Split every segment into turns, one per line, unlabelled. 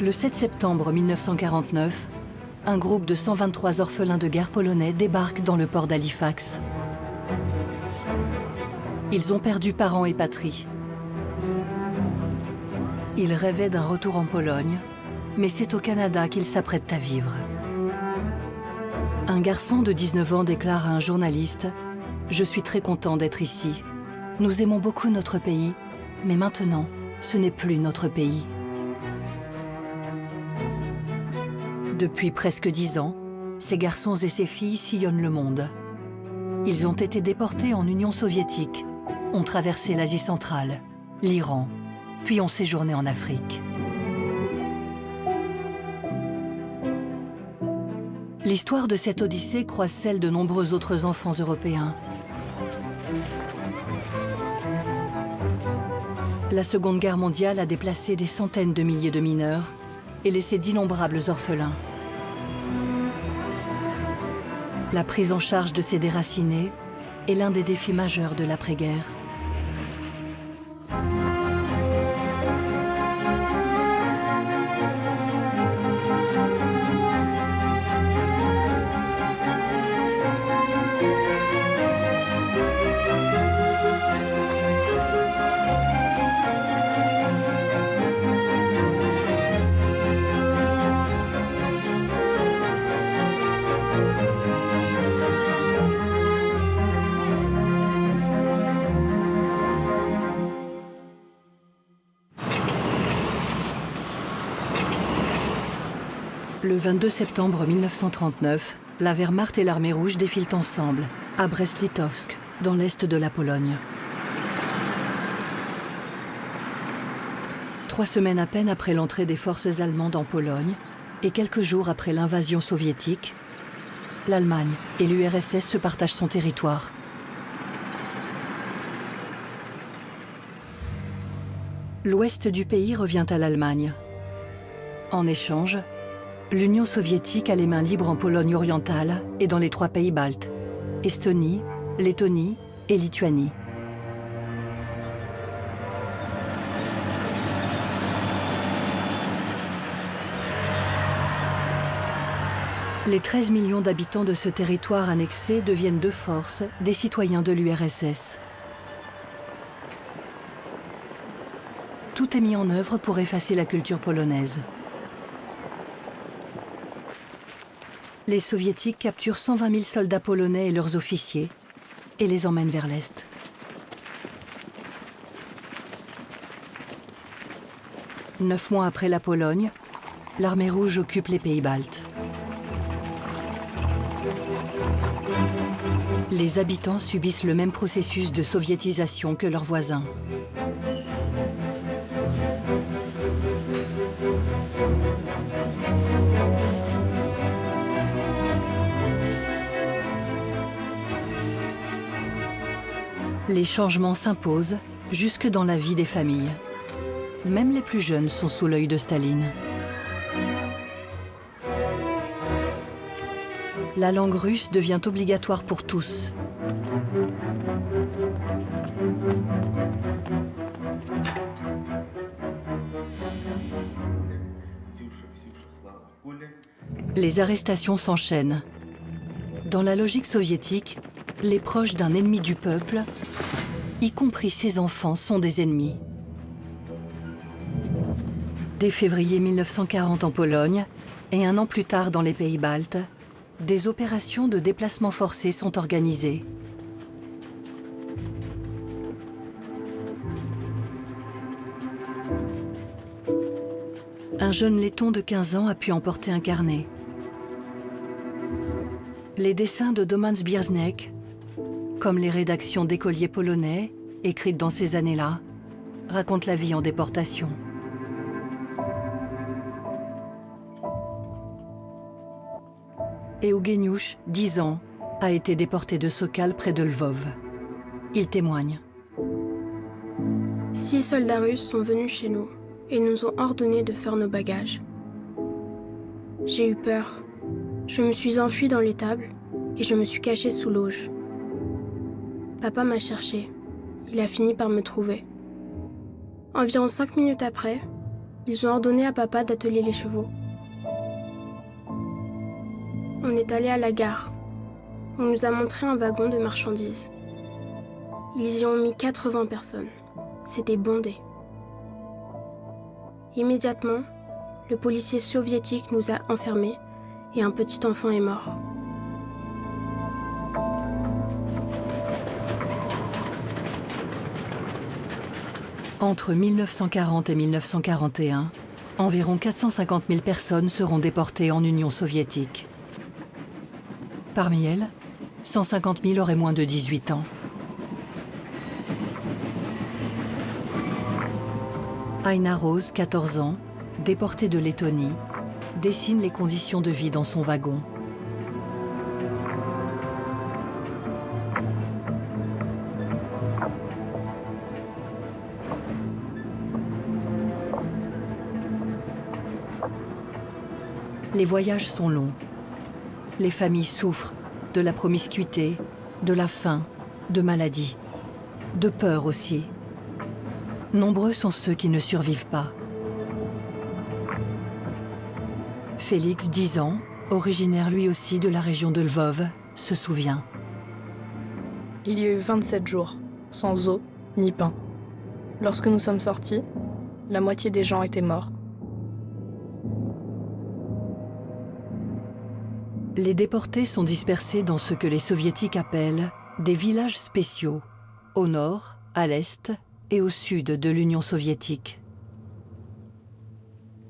Le 7 septembre 1949, un groupe de 123 orphelins de guerre polonais débarque dans le port d'Halifax. Ils ont perdu parents et patrie. Ils rêvaient d'un retour en Pologne, mais c'est au Canada qu'ils s'apprêtent à vivre. Un garçon de 19 ans déclare à un journaliste « Je suis très content d'être ici. Nous aimons beaucoup notre pays, mais maintenant, ce n'est plus notre pays. » Depuis presque 10 ans, ces garçons et ces filles sillonnent le monde. Ils ont été déportés en Union soviétique, ont traversé l'Asie centrale, l'Iran, puis ont séjourné en Afrique. L'histoire de cette odyssée croise celle de nombreux autres enfants européens. La Seconde Guerre mondiale a déplacé des centaines de milliers de mineurs et laissé d'innombrables orphelins. La prise en charge de ces déracinés est l'un des défis majeurs de l'après-guerre. Le 22 septembre 1939, la Wehrmacht et l'Armée rouge défilent ensemble, à Brest-Litovsk, dans l'est de la Pologne. 3 semaines à peine après l'entrée des forces allemandes en Pologne, et quelques jours après l'invasion soviétique, l'Allemagne et l'URSS se partagent son territoire. L'ouest du pays revient à l'Allemagne. En échange, l'Union soviétique a les mains libres en Pologne orientale et dans les 3 pays baltes, Estonie, Lettonie et Lituanie. Les 13 millions d'habitants de ce territoire annexé deviennent de force des citoyens de l'URSS. Tout est mis en œuvre pour effacer la culture polonaise. Les soviétiques capturent 120 000 soldats polonais et leurs officiers et les emmènent vers l'Est. Neuf mois après la Pologne, l'Armée rouge occupe les pays baltes. Les habitants subissent le même processus de soviétisation que leurs voisins. Les changements s'imposent jusque dans la vie des familles. Même les plus jeunes sont sous l'œil de Staline. La langue russe devient obligatoire pour tous. Les arrestations s'enchaînent. Dans la logique soviétique, les proches d'un ennemi du peuple, y compris ses enfants, sont des ennemis. Dès février 1940 en Pologne, et un an plus tard dans les pays baltes, des opérations de déplacement forcé sont organisées. Un jeune letton de 15 ans a pu emporter un carnet. Les dessins de Doman Zbierczek, comme les rédactions d'écoliers polonais, écrites dans ces années-là, racontent la vie en déportation. Eugeniusz, 10 ans, a été déporté de Sokal près de Lvov. Il témoigne.
6 soldats russes sont venus chez nous et nous ont ordonné de faire nos bagages. J'ai eu peur. Je me suis enfuie dans l'étable et je me suis cachée sous l'auge. Papa m'a cherché. Il a fini par me trouver. Environ 5 minutes après, Ils ont ordonné à papa d'atteler les chevaux. On est allé à la gare. On nous a montré un wagon de marchandises. Ils y ont mis 80 personnes. C'était bondé. Immédiatement, le policier soviétique nous a enfermés et un petit enfant est mort.
Entre 1940 et 1941, environ 450 000 personnes seront déportées en Union soviétique. Parmi elles, 150 000 auraient moins de 18 ans. Aina Rose, 14 ans, déportée de Lettonie, dessine les conditions de vie dans son wagon. Les voyages sont longs. Les familles souffrent de la promiscuité, de la faim, de maladies, de peur aussi. Nombreux sont ceux qui ne survivent pas. Félix, 10 ans, originaire lui aussi de la région de Lvov, se souvient.
Il y a eu 27 jours, sans eau ni pain. Lorsque nous sommes sortis, la moitié des gens étaient morts.
Les déportés sont dispersés dans ce que les soviétiques appellent des villages spéciaux, au nord, à l'est et au sud de l'Union soviétique.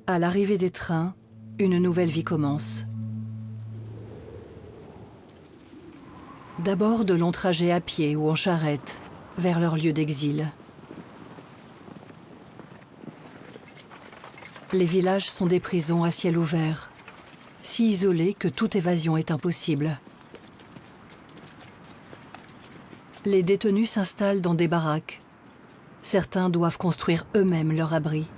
À l'arrivée des trains, une nouvelle vie commence. D'abord de longs trajets à pied ou en charrette vers leur lieu d'exil. Les villages sont des prisons à ciel ouvert, si isolés que toute évasion est impossible. Les détenus s'installent dans des baraques. Certains doivent construire eux-mêmes leur abri.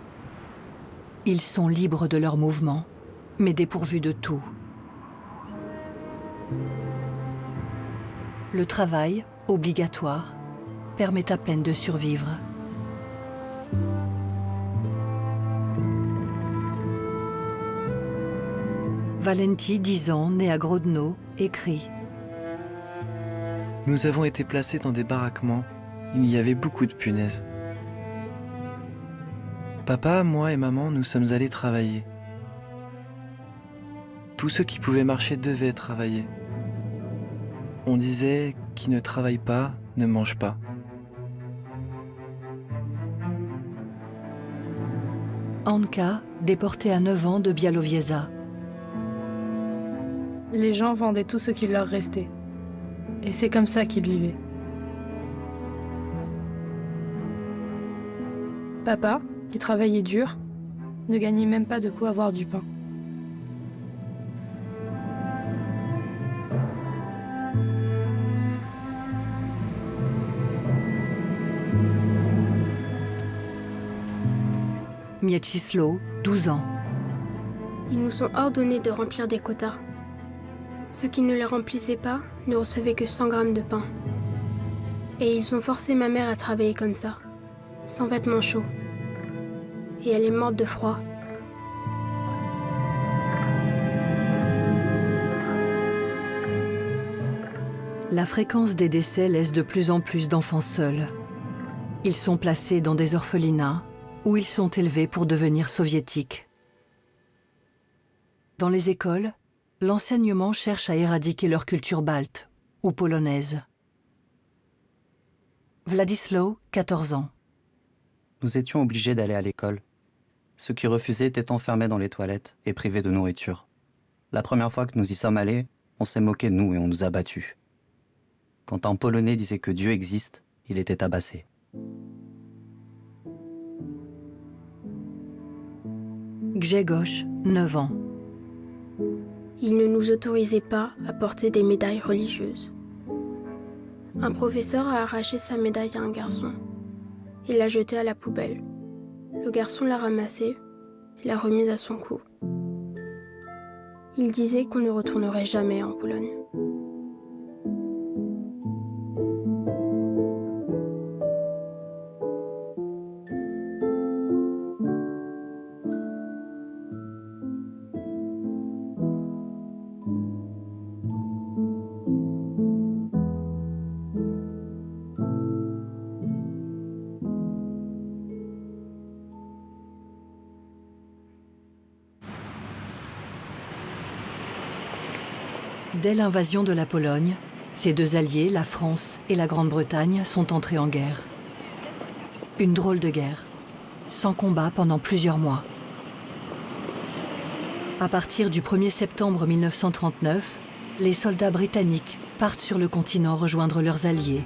Ils sont libres de leurs mouvements, mais dépourvus de tout. Le travail, obligatoire, permet à peine de survivre. Valenti, 10 ans, né à Grodno, écrit «
Nous avons été placés dans des baraquements. Il y avait beaucoup de punaises. Papa, moi et maman, nous sommes allés travailler. Tous ceux qui pouvaient marcher devaient travailler. On disait « qui ne travaille pas, ne mange pas ».
Anka, déporté à 9 ans de Bialowieza.
Les gens vendaient tout ce qui leur restait. Et c'est comme ça qu'ils vivaient. Papa, qui travaillait dur, ne gagnait même pas de quoi avoir du pain.
Mieczysław, 12 ans.
Ils nous ont ordonné de remplir des quotas. Ceux qui ne les remplissaient pas ne recevaient que 100 grammes de pain. Et ils ont forcé ma mère à travailler comme ça, sans vêtements chauds. Et elle est morte de froid.
La fréquence des décès laisse de plus en plus d'enfants seuls. Ils sont placés dans des orphelinats où ils sont élevés pour devenir soviétiques. Dans les écoles, l'enseignement cherche à éradiquer leur culture balte ou polonaise. Władysław, 14 ans.
Nous étions obligés d'aller à l'école. Ceux qui refusaient étaient enfermés dans les toilettes et privés de nourriture. La première fois que nous y sommes allés, on s'est moqué de nous et on nous a battus. Quand un Polonais disait que Dieu existe, il était tabassé.
Grzegorz, 9 ans.
Ils ne nous autorisaient pas à porter des médailles religieuses. Un professeur a arraché sa médaille à un garçon. Il l'a jetée à la poubelle. Le garçon l'a ramassée et l'a remise à son cou. Il disait qu'on ne retournerait jamais en Pologne.
Dès l'invasion de la Pologne, ses deux alliés, la France et la Grande-Bretagne, sont entrés en guerre. Une drôle de guerre, sans combat pendant plusieurs mois. À partir du 1er septembre 1939, les soldats britanniques partent sur le continent rejoindre leurs alliés.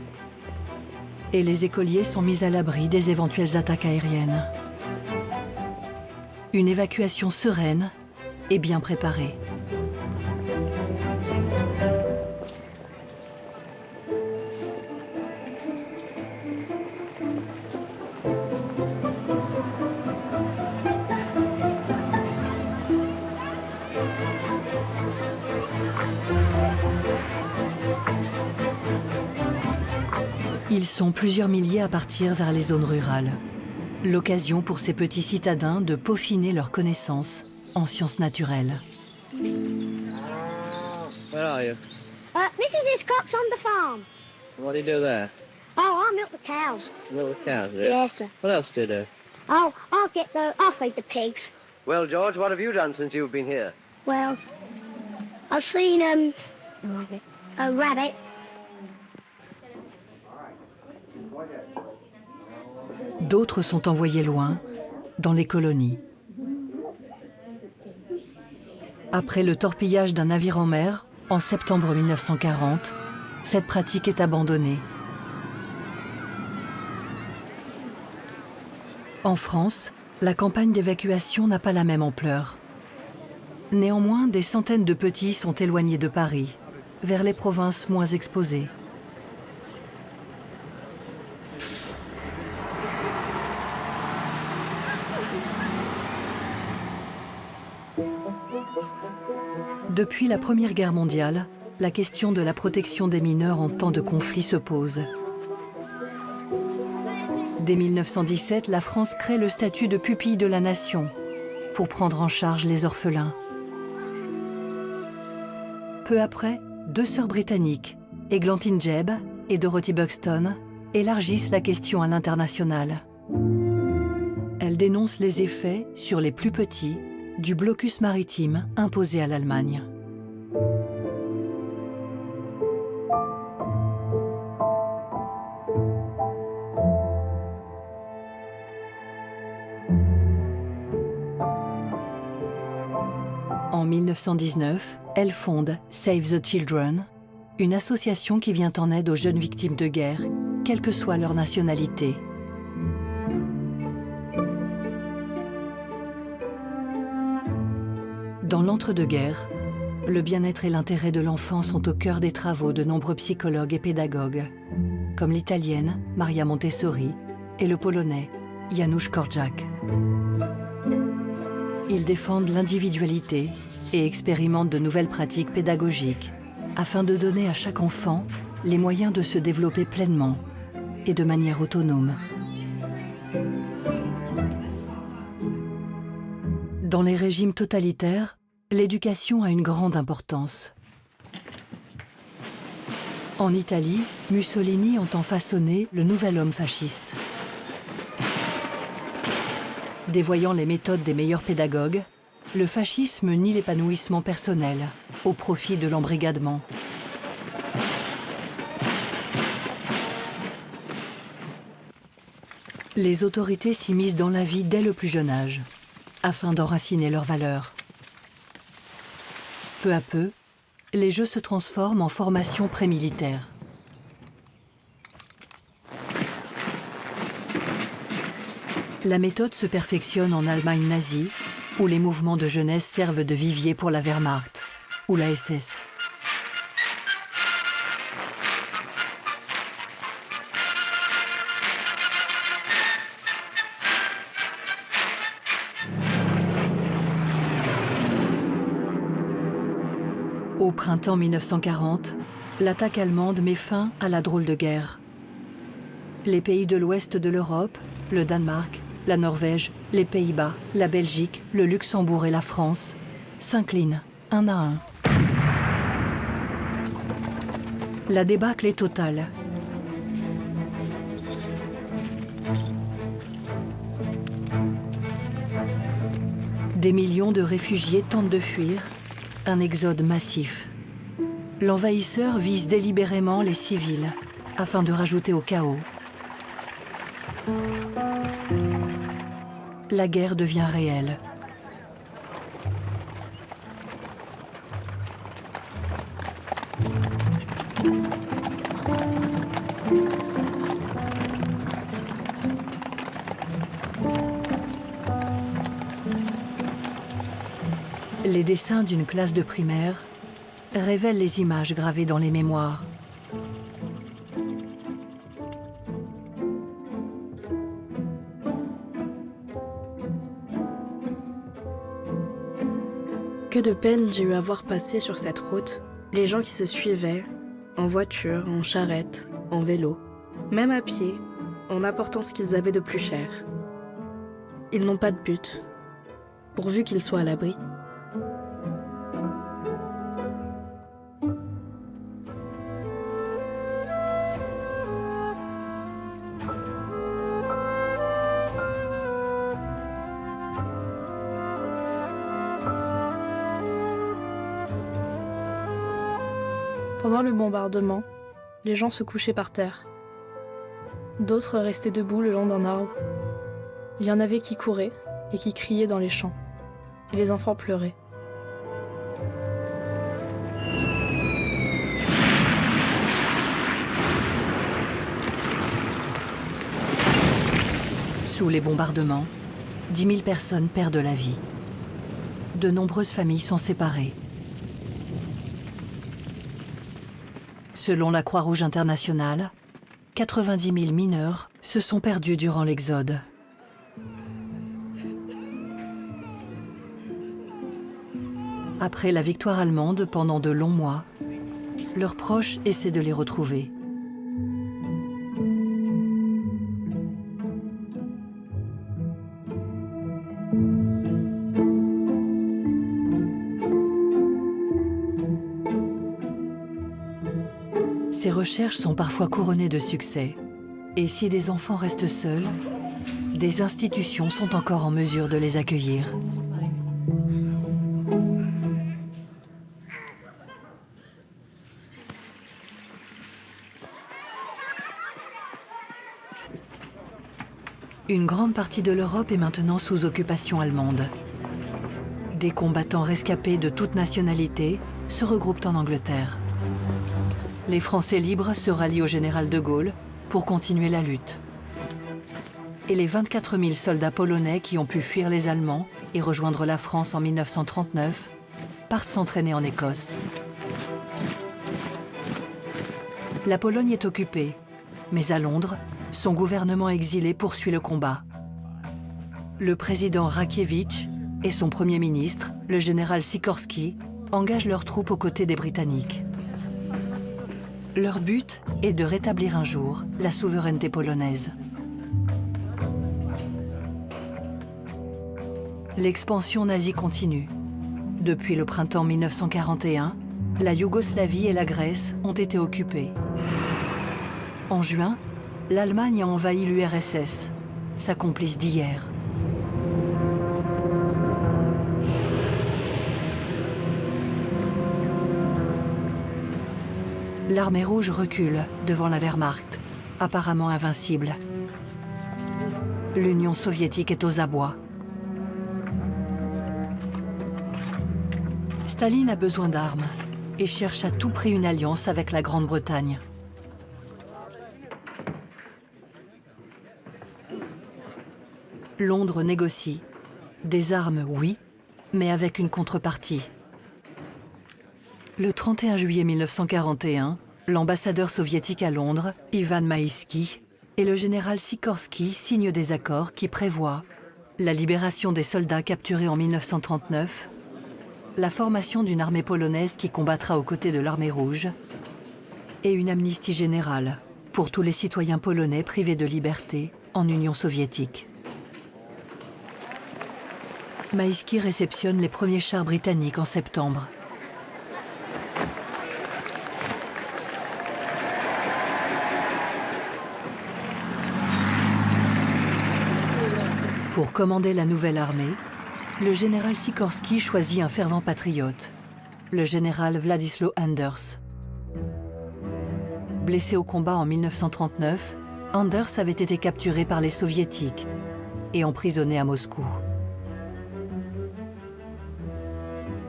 Et les écoliers sont mis à l'abri des éventuelles attaques aériennes. Une évacuation sereine et bien préparée. Ils sont plusieurs milliers à partir vers les zones rurales. L'occasion pour ces petits citadins de peaufiner leurs connaissances en sciences naturelles.
Where are you?
Mrs. Hiscock's on the farm.
What do you do there?
Oh, I milk the cows.
Milk the cows, is it?
Yes, sir.
What else do you do?
Oh, I'll feed the pigs.
Well, George, what have you done since you've been here?
Well, I've seen, a rabbit.
D'autres sont envoyés loin, dans les colonies. Après le torpillage d'un navire en mer, en septembre 1940, cette pratique est abandonnée. En France, la campagne d'évacuation n'a pas la même ampleur. Néanmoins, des centaines de petits sont éloignés de Paris, vers les provinces moins exposées. Depuis la Première Guerre mondiale, la question de la protection des mineurs en temps de conflit se pose. Dès 1917, la France crée le statut de pupille de la nation pour prendre en charge les orphelins. Peu après, deux sœurs britanniques, Eglantine Jebb et Dorothy Buxton, élargissent la question à l'international. Elles dénoncent les effets, sur les plus petits, du blocus maritime imposé à l'Allemagne. En 1919, elle fonde Save the Children, une association qui vient en aide aux jeunes victimes de guerre, quelle que soit leur nationalité. Dans l'entre-deux-guerres, le bien-être et l'intérêt de l'enfant sont au cœur des travaux de nombreux psychologues et pédagogues, comme l'italienne Maria Montessori et le polonais Janusz Korczak. Ils défendent l'individualité et expérimentent de nouvelles pratiques pédagogiques afin de donner à chaque enfant les moyens de se développer pleinement et de manière autonome. Dans les régimes totalitaires, l'éducation a une grande importance. En Italie, Mussolini entend façonner le nouvel homme fasciste. Dévoyant les méthodes des meilleurs pédagogues, le fascisme nie l'épanouissement personnel au profit de l'embrigadement. Les autorités s'immiscent dans la vie dès le plus jeune âge, afin d'enraciner leurs valeurs. Peu à peu, les Jeux se transforment en formation pré-militaire. La méthode se perfectionne en Allemagne nazie, où les mouvements de jeunesse servent de vivier pour la Wehrmacht ou la SS. Au printemps 1940, l'attaque allemande met fin à la drôle de guerre. Les pays de l'ouest de l'Europe, le Danemark, la Norvège, les Pays-Bas, la Belgique, le Luxembourg et la France s'inclinent un à un. La débâcle est totale. Des millions de réfugiés tentent de fuir, un exode massif. L'envahisseur vise délibérément les civils afin de rajouter au chaos. La guerre devient réelle. Les dessins d'une classe de primaire révèlent les images gravées dans les mémoires.
Que de peine j'ai eu à voir passer sur cette route les gens qui se suivaient, en voiture, en charrette, en vélo, même à pied, en apportant ce qu'ils avaient de plus cher. Ils n'ont pas de but, pourvu qu'ils soient à l'abri. Pendant le bombardement, les gens se couchaient par terre. D'autres restaient debout le long d'un arbre. Il y en avait qui couraient et qui criaient dans les champs. Et les enfants pleuraient.
Sous les bombardements, 10 000 personnes perdent la vie. De nombreuses familles sont séparées. Selon la Croix-Rouge internationale, 90 000 mineurs se sont perdus durant l'exode. Après la victoire allemande pendant de longs mois, leurs proches essaient de les retrouver. Ces recherches sont parfois couronnées de succès. Et si des enfants restent seuls, des institutions sont encore en mesure de les accueillir. Une grande partie de l'Europe est maintenant sous occupation allemande. Des combattants rescapés de toute nationalité se regroupent en Angleterre. Les Français libres se rallient au général de Gaulle pour continuer la lutte. Et les 24 000 soldats polonais qui ont pu fuir les Allemands et rejoindre la France en 1939 partent s'entraîner en Écosse. La Pologne est occupée, mais à Londres, son gouvernement exilé poursuit le combat. Le président Rakiewicz et son premier ministre, le général Sikorski, engagent leurs troupes aux côtés des Britanniques. Leur but est de rétablir un jour la souveraineté polonaise. L'expansion nazie continue. Depuis le printemps 1941, la Yougoslavie et la Grèce ont été occupées. En juin, l'Allemagne a envahi l'URSS, sa complice d'hier. L'armée rouge recule devant la Wehrmacht, apparemment invincible. L'Union soviétique est aux abois. Staline a besoin d'armes et cherche à tout prix une alliance avec la Grande-Bretagne. Londres négocie. Des armes, oui, mais avec une contrepartie. Le 31 juillet 1941, l'ambassadeur soviétique à Londres, Ivan Maïski, et le général Sikorski signent des accords qui prévoient la libération des soldats capturés en 1939, la formation d'une armée polonaise qui combattra aux côtés de l'armée rouge et une amnistie générale pour tous les citoyens polonais privés de liberté en Union soviétique. Maïski réceptionne les premiers chars britanniques en septembre. Pour commander la nouvelle armée, le général Sikorski choisit un fervent patriote, le général Władysław Anders. Blessé au combat en 1939, Anders avait été capturé par les Soviétiques et emprisonné à Moscou.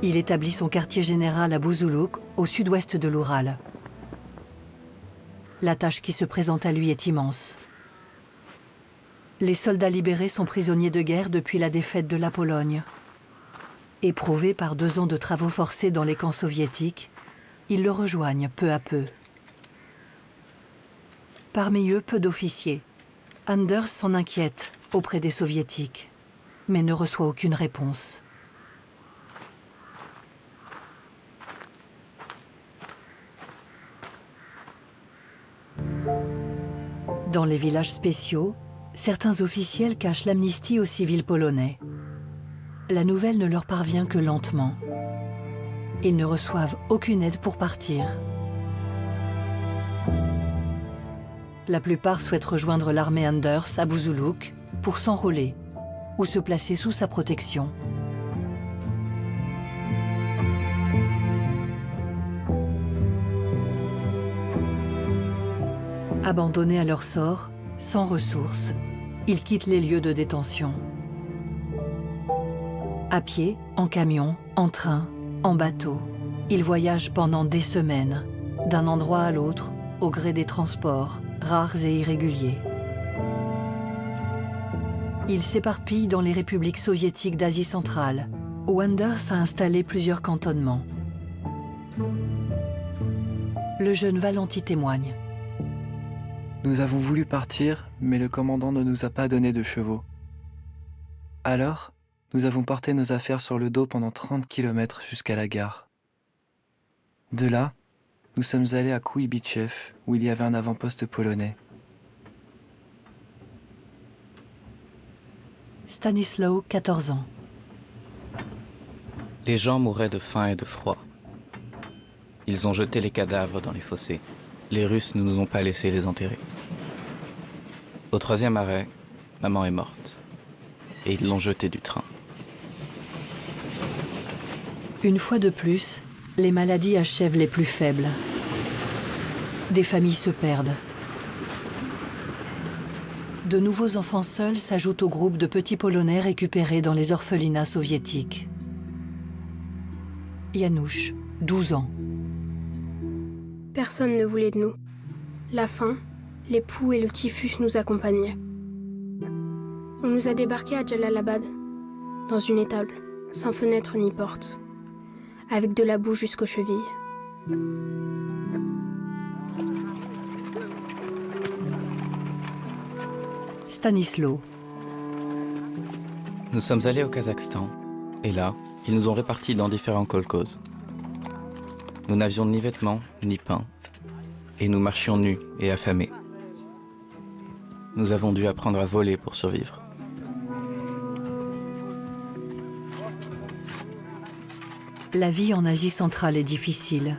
Il établit son quartier général à Buzuluk, au sud-ouest de l'Oural. La tâche qui se présente à lui est immense. Les soldats libérés sont prisonniers de guerre depuis la défaite de la Pologne. Éprouvés par 2 ans de travaux forcés dans les camps soviétiques, ils le rejoignent peu à peu. Parmi eux, peu d'officiers. Anders s'en inquiète auprès des Soviétiques, mais ne reçoit aucune réponse. Dans les villages spéciaux, certains officiels cachent l'amnistie aux civils polonais. La nouvelle ne leur parvient que lentement. Ils ne reçoivent aucune aide pour partir. La plupart souhaitent rejoindre l'armée Anders à Buzuluk pour s'enrôler ou se placer sous sa protection. Abandonnés à leur sort, sans ressources, ils quittent les lieux de détention. À pied, en camion, en train, en bateau, ils voyagent pendant des semaines, d'un endroit à l'autre, au gré des transports, rares et irréguliers. Ils s'éparpillent dans les républiques soviétiques d'Asie centrale, où Anders a installé plusieurs cantonnements. Le jeune Valenti témoigne.
Nous avons voulu partir, mais le commandant ne nous a pas donné de chevaux. Alors, nous avons porté nos affaires sur le dos pendant 30 km jusqu'à la gare. De là, nous sommes allés à Kouïbychev, où il y avait un avant-poste polonais.
Stanislaw, 14 ans.
Les gens mouraient de faim et de froid. Ils ont jeté les cadavres dans les fossés. Les Russes ne nous ont pas laissé les enterrer. Au 3e arrêt, maman est morte. Et ils l'ont jetée du train.
Une fois de plus, les maladies achèvent les plus faibles. Des familles se perdent. De nouveaux enfants seuls s'ajoutent au groupe de petits Polonais récupérés dans les orphelinats soviétiques. Janusz, 12 ans.
Personne ne voulait de nous. La faim, les poux et le typhus nous accompagnaient. On nous a débarqués à Jalalabad, dans une étable, sans fenêtre ni porte, avec de la boue jusqu'aux chevilles.
Stanisław.
Nous sommes allés au Kazakhstan, et là, ils nous ont répartis dans différents kolkhozes. Nous n'avions ni vêtements, ni pain, et nous marchions nus et affamés. Nous avons dû apprendre à voler pour survivre.
La vie en Asie centrale est difficile.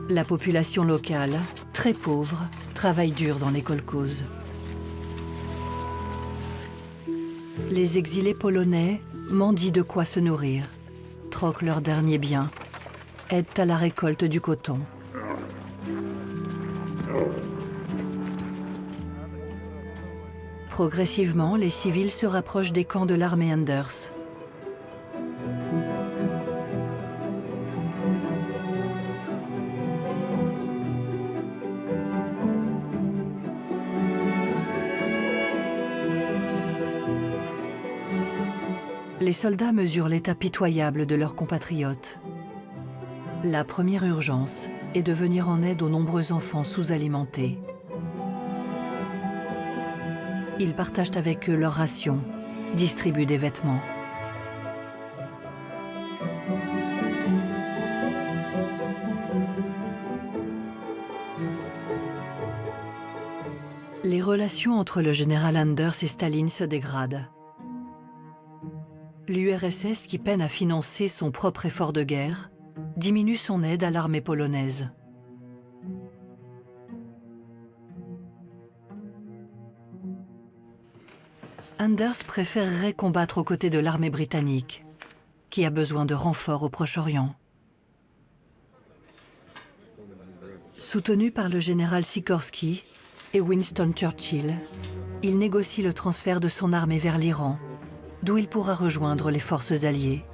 La population locale, très pauvre, travaille dur dans les kolkhozes. Les exilés polonais mendient de quoi se nourrir, troquent leurs derniers biens, aident à la récolte du coton. Progressivement, les civils se rapprochent des camps de l'armée Anders. Les soldats mesurent l'état pitoyable de leurs compatriotes. La première urgence est de venir en aide aux nombreux enfants sous-alimentés. Ils partagent avec eux leurs rations, distribuent des vêtements. Les relations entre le général Anders et Staline se dégradent. L'URSS, qui peine à financer son propre effort de guerre, diminue son aide à l'armée polonaise. Anders préférerait combattre aux côtés de l'armée britannique, qui a besoin de renforts au Proche-Orient. Soutenu par le général Sikorsky et Winston Churchill, il négocie le transfert de son armée vers l'Iran, d'où il pourra rejoindre les forces alliées.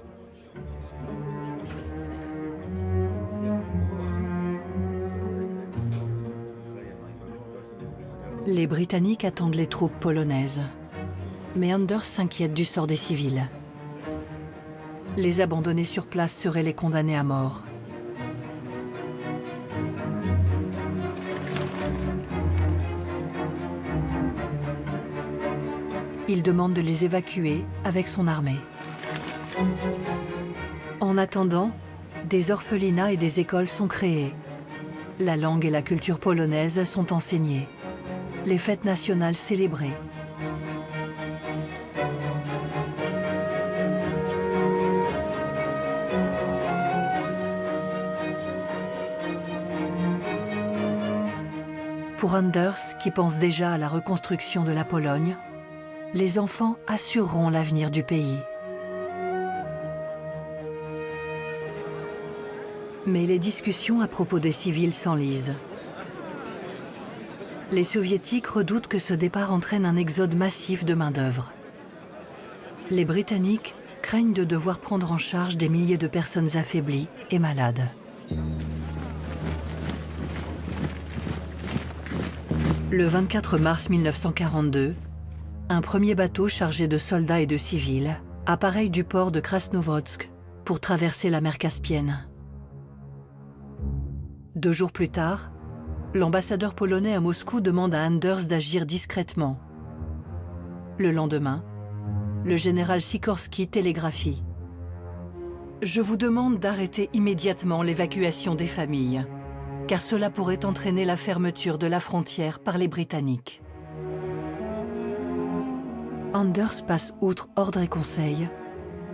Les Britanniques attendent les troupes polonaises, mais Anders s'inquiète du sort des civils. Les abandonner sur place serait les condamner à mort. Il demande de les évacuer avec son armée. En attendant, des orphelinats et des écoles sont créés. La langue et la culture polonaise sont enseignées. Les fêtes nationales célébrées. Pour Anders, qui pense déjà à la reconstruction de la Pologne, les enfants assureront l'avenir du pays. Mais les discussions à propos des civils s'enlisent. Les Soviétiques redoutent que ce départ entraîne un exode massif de main-d'œuvre. Les Britanniques craignent de devoir prendre en charge des milliers de personnes affaiblies et malades. Le 24 mars 1942, un premier bateau chargé de soldats et de civils appareille du port de Krasnovodsk pour traverser la mer Caspienne. 2 jours plus tard, l'ambassadeur polonais à Moscou demande à Anders d'agir discrètement. Le lendemain, le général Sikorsky télégraphie. « Je vous demande d'arrêter immédiatement l'évacuation des familles, car cela pourrait entraîner la fermeture de la frontière par les Britanniques. » Anders passe outre ordre et conseil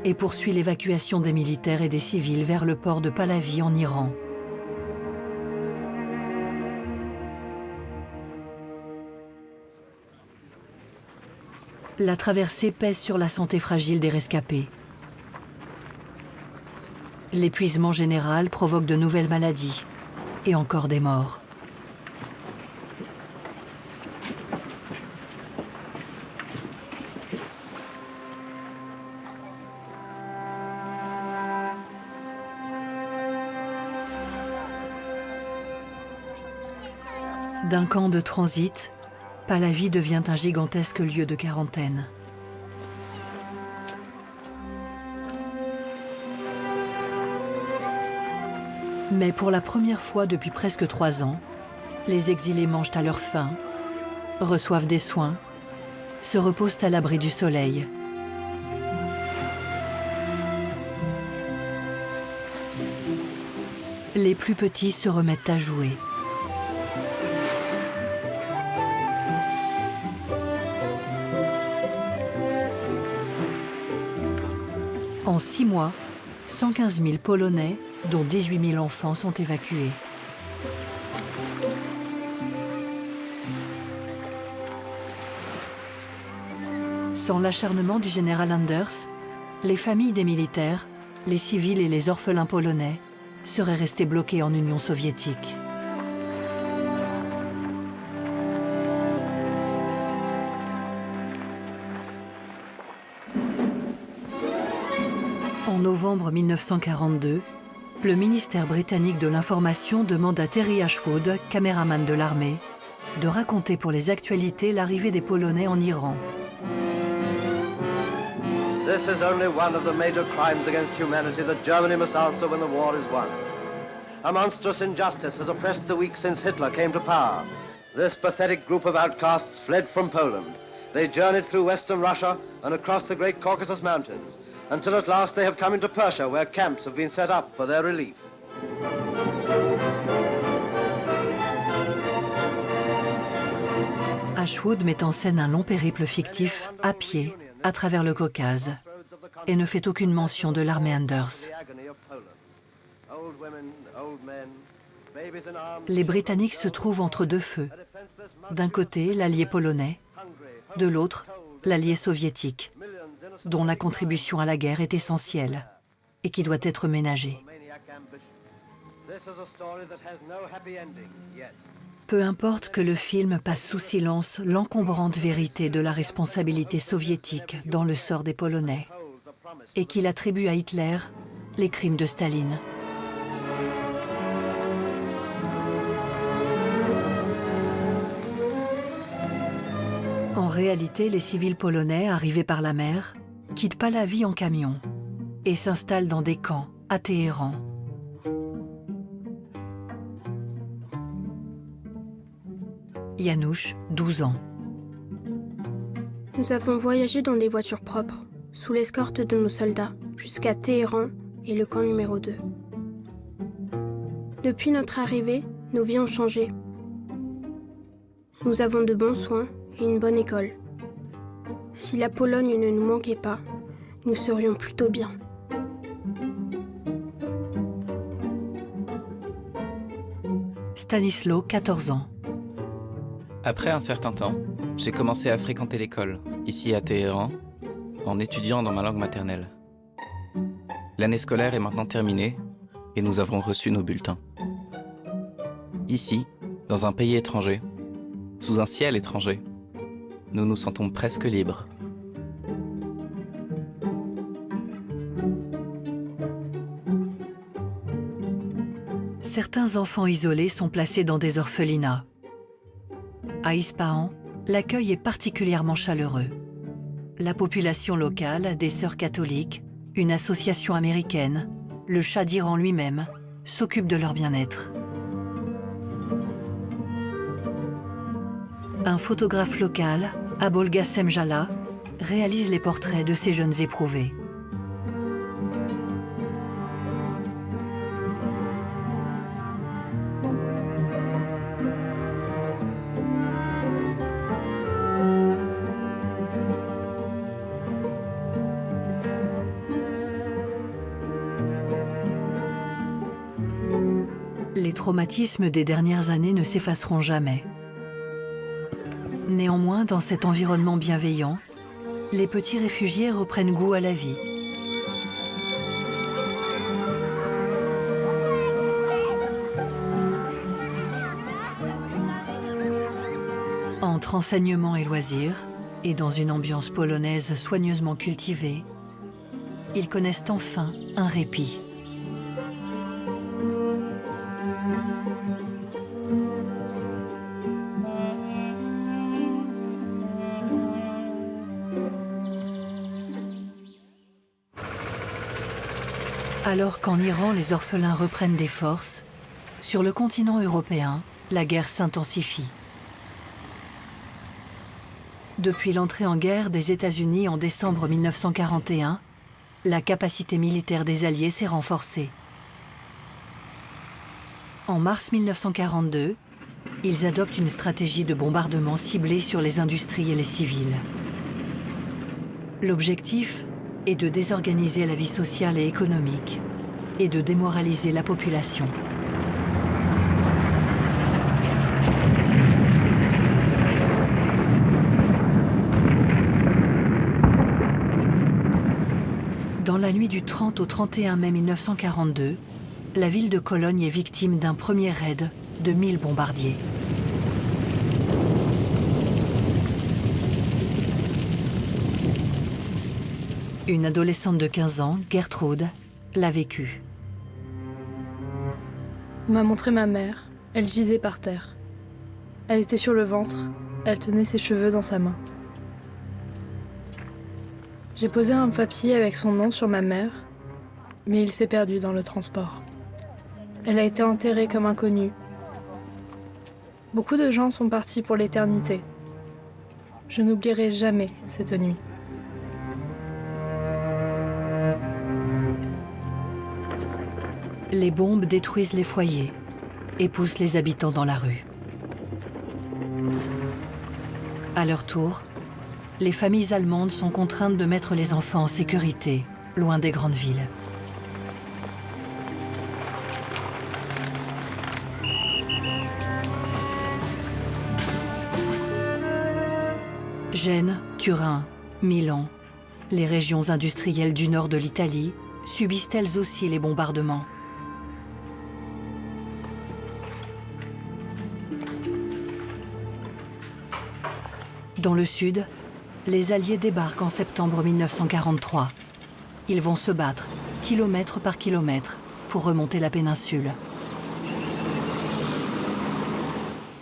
et poursuit l'évacuation des militaires et des civils vers le port de Pahlavi en Iran. La traversée pèse sur la santé fragile des rescapés. L'épuisement général provoque de nouvelles maladies et encore des morts. D'un camp de transit, Pahlavi devient un gigantesque lieu de quarantaine. Mais pour la première fois depuis presque 3 ans, les exilés mangent à leur faim, reçoivent des soins, se reposent à l'abri du soleil. Les plus petits se remettent à jouer. En 6 mois, 115 000 Polonais, dont 18 000 enfants, sont évacués. Sans l'acharnement du général Anders, les familles des militaires, les civils et les orphelins polonais seraient restés bloqués en Union soviétique. En novembre 1942, le ministère britannique de l'Information demande à Terry Ashwood, caméraman de l'armée, de raconter pour les actualités l'arrivée des Polonais en Iran.
This is only one of the major crimes against humanity that Germany must answer when the war is won. A monstrous injustice has oppressed the weak since Hitler came to power. This pathetic group of outcasts fled from Poland. They journeyed through western Russia and across the great Caucasus Mountains, until at last they have come into Persia, where camps have been set up for their relief.
Ashwood met en scène un long périple fictif, à pied, à travers le Caucase, et ne fait aucune mention de l'armée Anders. Les Britanniques se trouvent entre 2 feux. D'un côté, l'allié polonais, de l'autre, l'allié soviétique, dont la contribution à la guerre est essentielle et qui doit être ménagée.
This is a story that has no happy ending yet.
Peu importe que le film passe sous silence l'encombrante vérité de la responsabilité soviétique dans le sort des Polonais et qu'il attribue à Hitler les crimes de Staline. En réalité, les civils polonais arrivés par la mer quittent Pahlavi en camion et s'installent dans des camps à Téhéran. Janusz, 12 ans.
Nous avons voyagé dans des voitures propres, sous l'escorte de nos soldats, jusqu'à Téhéran et le camp numéro 2. Depuis notre arrivée, nos vies ont changé. Nous avons de bons soins et une bonne école. Si la Pologne ne nous manquait pas, nous serions plutôt bien.
Stanisław, 14 ans.
Après un certain temps, j'ai commencé à fréquenter l'école, ici à Téhéran, en étudiant dans ma langue maternelle. L'année scolaire est maintenant terminée et nous avons reçu nos bulletins. Ici, dans un pays étranger, sous un ciel étranger, nous nous sentons presque libres.
Certains enfants isolés sont placés dans des orphelinats. À Ispahan, l'accueil est particulièrement chaleureux. La population locale, des sœurs catholiques, une association américaine, le Shah d'Iran lui-même, s'occupent de leur bien-être. Un photographe local, Abolgassem Jalla, réalise les portraits de ces jeunes éprouvés. Les traumatismes des dernières années ne s'effaceront jamais. Néanmoins, dans cet environnement bienveillant, les petits réfugiés reprennent goût à la vie. Entre enseignement et loisirs, et dans une ambiance polonaise soigneusement cultivée, ils connaissent enfin un répit. Alors qu'en Iran, les orphelins reprennent des forces, sur le continent européen, la guerre s'intensifie. Depuis l'entrée en guerre des États-Unis en décembre 1941, la capacité militaire des Alliés s'est renforcée. En mars 1942, ils adoptent une stratégie de bombardement ciblée sur les industries et les civils. L'objectif est de désorganiser la vie sociale et économique et de démoraliser la population. Dans la nuit du 30 au 31 mai 1942, la ville de Cologne est victime d'un premier raid de 1000 bombardiers. Une adolescente de 15 ans, Gertrude, l'a vécu.
On m'a montré ma mère. Elle gisait par terre. Elle était sur le ventre. Elle tenait ses cheveux dans sa main. J'ai posé un papier avec son nom sur ma mère, mais il s'est perdu dans le transport. Elle a été enterrée comme inconnue. Beaucoup de gens sont partis pour l'éternité. Je n'oublierai jamais cette nuit.
Les bombes détruisent les foyers et poussent les habitants dans la rue. À leur tour, les familles allemandes sont contraintes de mettre les enfants en sécurité, loin des grandes villes. Gênes, Turin, Milan, les régions industrielles du nord de l'Italie subissent elles aussi les bombardements. Dans le sud, les Alliés débarquent en septembre 1943. Ils vont se battre, kilomètre par kilomètre, pour remonter la péninsule.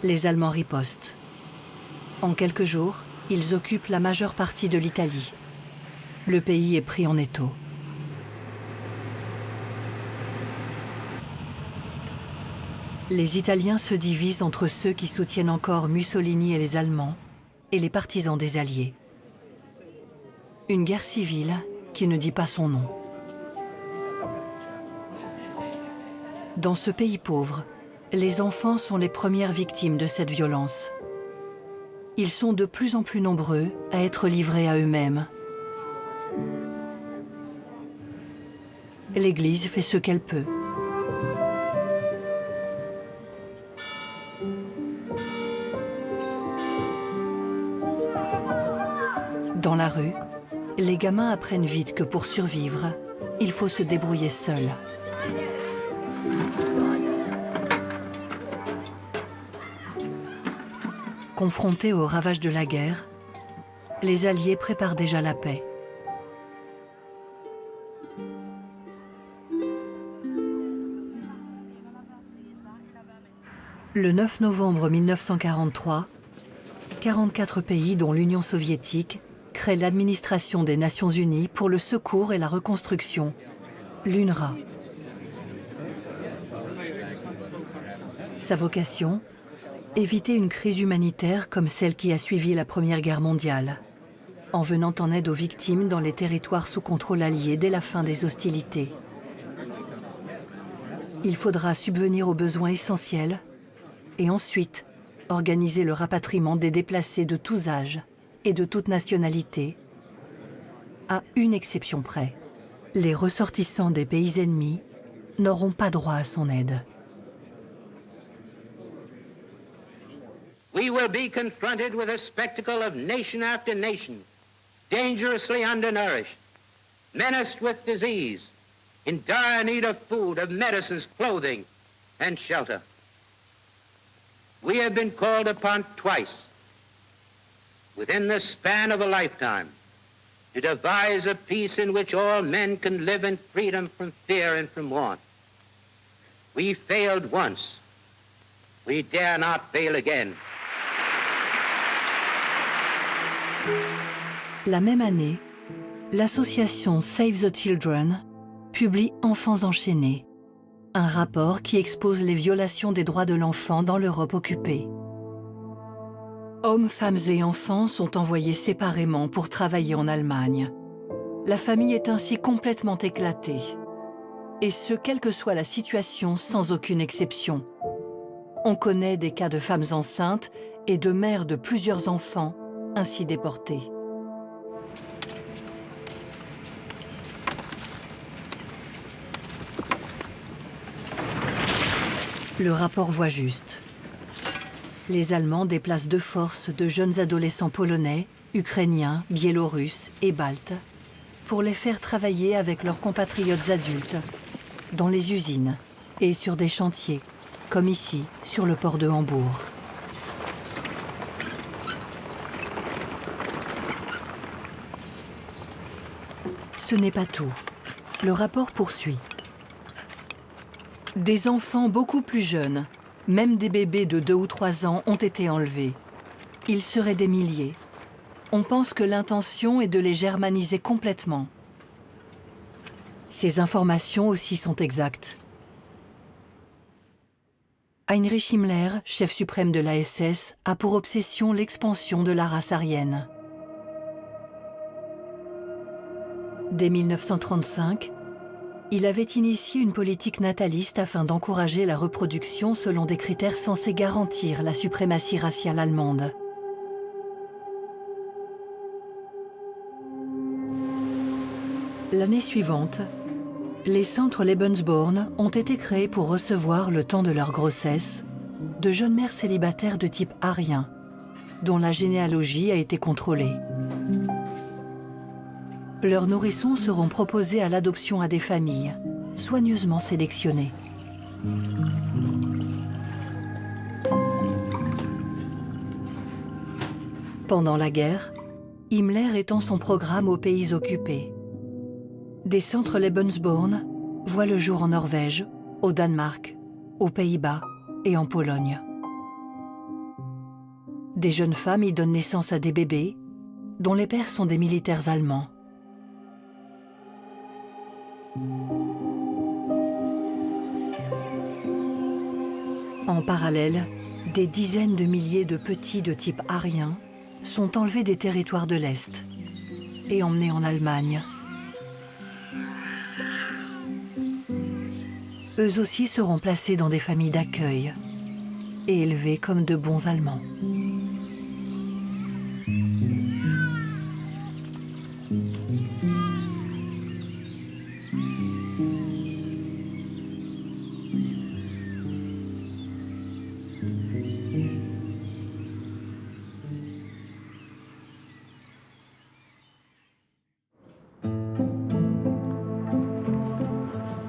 Les Allemands ripostent. En quelques jours, ils occupent la majeure partie de l'Italie. Le pays est pris en étau. Les Italiens se divisent entre ceux qui soutiennent encore Mussolini et les Allemands et les partisans des Alliés. Une guerre civile qui ne dit pas son nom. Dans ce pays pauvre, les enfants sont les premières victimes de cette violence. Ils sont de plus en plus nombreux à être livrés à eux-mêmes. L'Église fait ce qu'elle peut. Dans la rue, les gamins apprennent vite que pour survivre, il faut se débrouiller seul. Confrontés aux ravages de la guerre, les Alliés préparent déjà la paix. Le 9 novembre 1943, 44 pays, dont l'Union soviétique, créent l'Administration des Nations Unies pour le secours et la reconstruction, l'UNRWA. Sa vocation, éviter une crise humanitaire comme celle qui a suivi la Première Guerre mondiale, en venant en aide aux victimes dans les territoires sous contrôle allié dès la fin des hostilités. Il faudra subvenir aux besoins essentiels et ensuite organiser le rapatriement des déplacés de tous âges et de toute nationalité, à une exception près. Les ressortissants des pays ennemis n'auront pas droit à son aide.
We will be confronted with a spectacle of nation after nation, dangerously undernourished, menaced with disease, in dire need of food, of medicines, clothing, and shelter. We have been called upon twice, within the span of a lifetime, to devise a peace in which all men can live in freedom from fear and from want. We failed once. We dare not fail again.
La même année, l'association Save the Children publie Enfants enchaînés, un rapport qui expose les violations des droits de l'enfant dans l'Europe occupée. Hommes, femmes et enfants sont envoyés séparément pour travailler en Allemagne. La famille est ainsi complètement éclatée. Et ce, quelle que soit la situation, sans aucune exception. On connaît des cas de femmes enceintes et de mères de plusieurs enfants ainsi déportés. Le rapport voit juste. Les Allemands déplacent de force de jeunes adolescents polonais, ukrainiens, biélorusses et baltes pour les faire travailler avec leurs compatriotes adultes dans les usines et sur des chantiers, comme ici, sur le port de Hambourg. Ce n'est pas tout. Le rapport poursuit. Des enfants beaucoup plus jeunes, même des bébés de 2 ou 3 ans, ont été enlevés. Ils seraient des milliers. On pense que l'intention est de les germaniser complètement. Ces informations aussi sont exactes. Heinrich Himmler, chef suprême de la SS, a pour obsession l'expansion de la race aryenne. Dès 1935, il avait initié une politique nataliste afin d'encourager la reproduction selon des critères censés garantir la suprématie raciale allemande. L'année suivante, les centres Lebensborn ont été créés pour recevoir, le temps de leur grossesse, de jeunes mères célibataires de type arien, dont la généalogie a été contrôlée. Leurs nourrissons seront proposés à l'adoption à des familles, soigneusement sélectionnées. Pendant la guerre, Himmler étend son programme aux pays occupés. Des centres Lebensborn voient le jour en Norvège, au Danemark, aux Pays-Bas et en Pologne. Des jeunes femmes y donnent naissance à des bébés, dont les pères sont des militaires allemands. En parallèle, des dizaines de milliers de petits de type arien sont enlevés des territoires de l'Est et emmenés en Allemagne. Eux aussi seront placés dans des familles d'accueil et élevés comme de bons Allemands.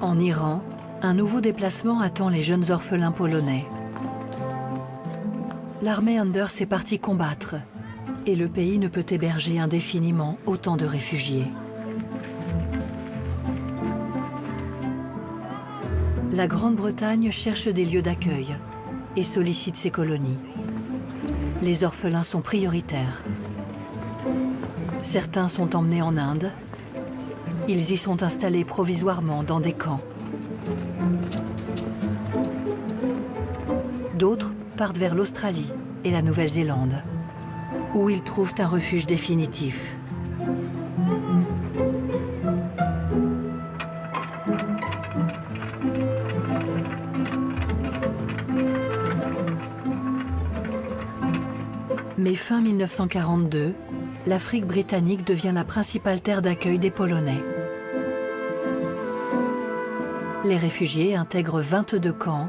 En Iran, un nouveau déplacement attend les jeunes orphelins polonais. L'armée Anders est partie combattre et le pays ne peut héberger indéfiniment autant de réfugiés. La Grande-Bretagne cherche des lieux d'accueil et sollicite ses colonies. Les orphelins sont prioritaires. Certains sont emmenés en Inde. Ils y sont installés provisoirement dans des camps. D'autres partent vers l'Australie et la Nouvelle-Zélande, où ils trouvent un refuge définitif. Mais fin 1942, l'Afrique britannique devient la principale terre d'accueil des Polonais. Les réfugiés intègrent 22 camps,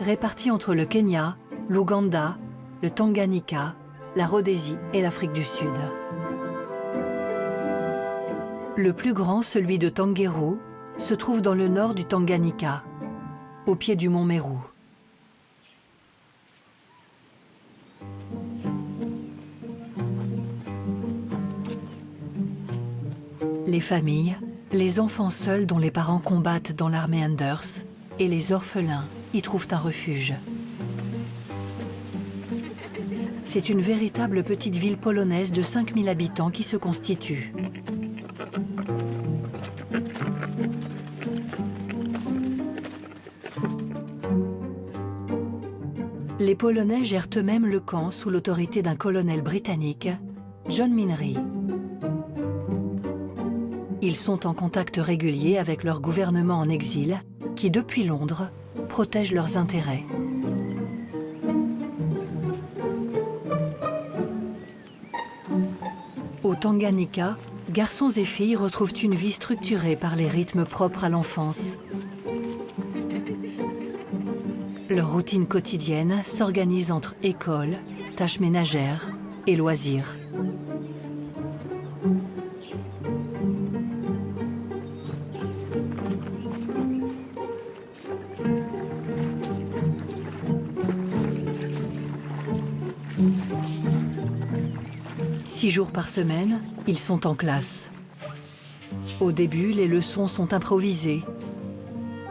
répartis entre le Kenya, l'Ouganda, le Tanganyika, la Rhodésie et l'Afrique du Sud. Le plus grand, celui de Tangeru, se trouve dans le nord du Tanganyika, au pied du mont Meru. Les familles, les enfants seuls dont les parents combattent dans l'armée Anders et les orphelins y trouvent un refuge. C'est une véritable petite ville polonaise de 5000 habitants qui se constitue. Les Polonais gèrent eux-mêmes le camp sous l'autorité d'un colonel britannique, John Minry. Ils sont en contact régulier avec leur gouvernement en exil, qui, depuis Londres, protège leurs intérêts. Au Tanganyika, garçons et filles retrouvent une vie structurée par les rythmes propres à l'enfance. Leur routine quotidienne s'organise entre école, tâches ménagères et loisirs. Six jours par semaine, ils sont en classe. Au début, les leçons sont improvisées.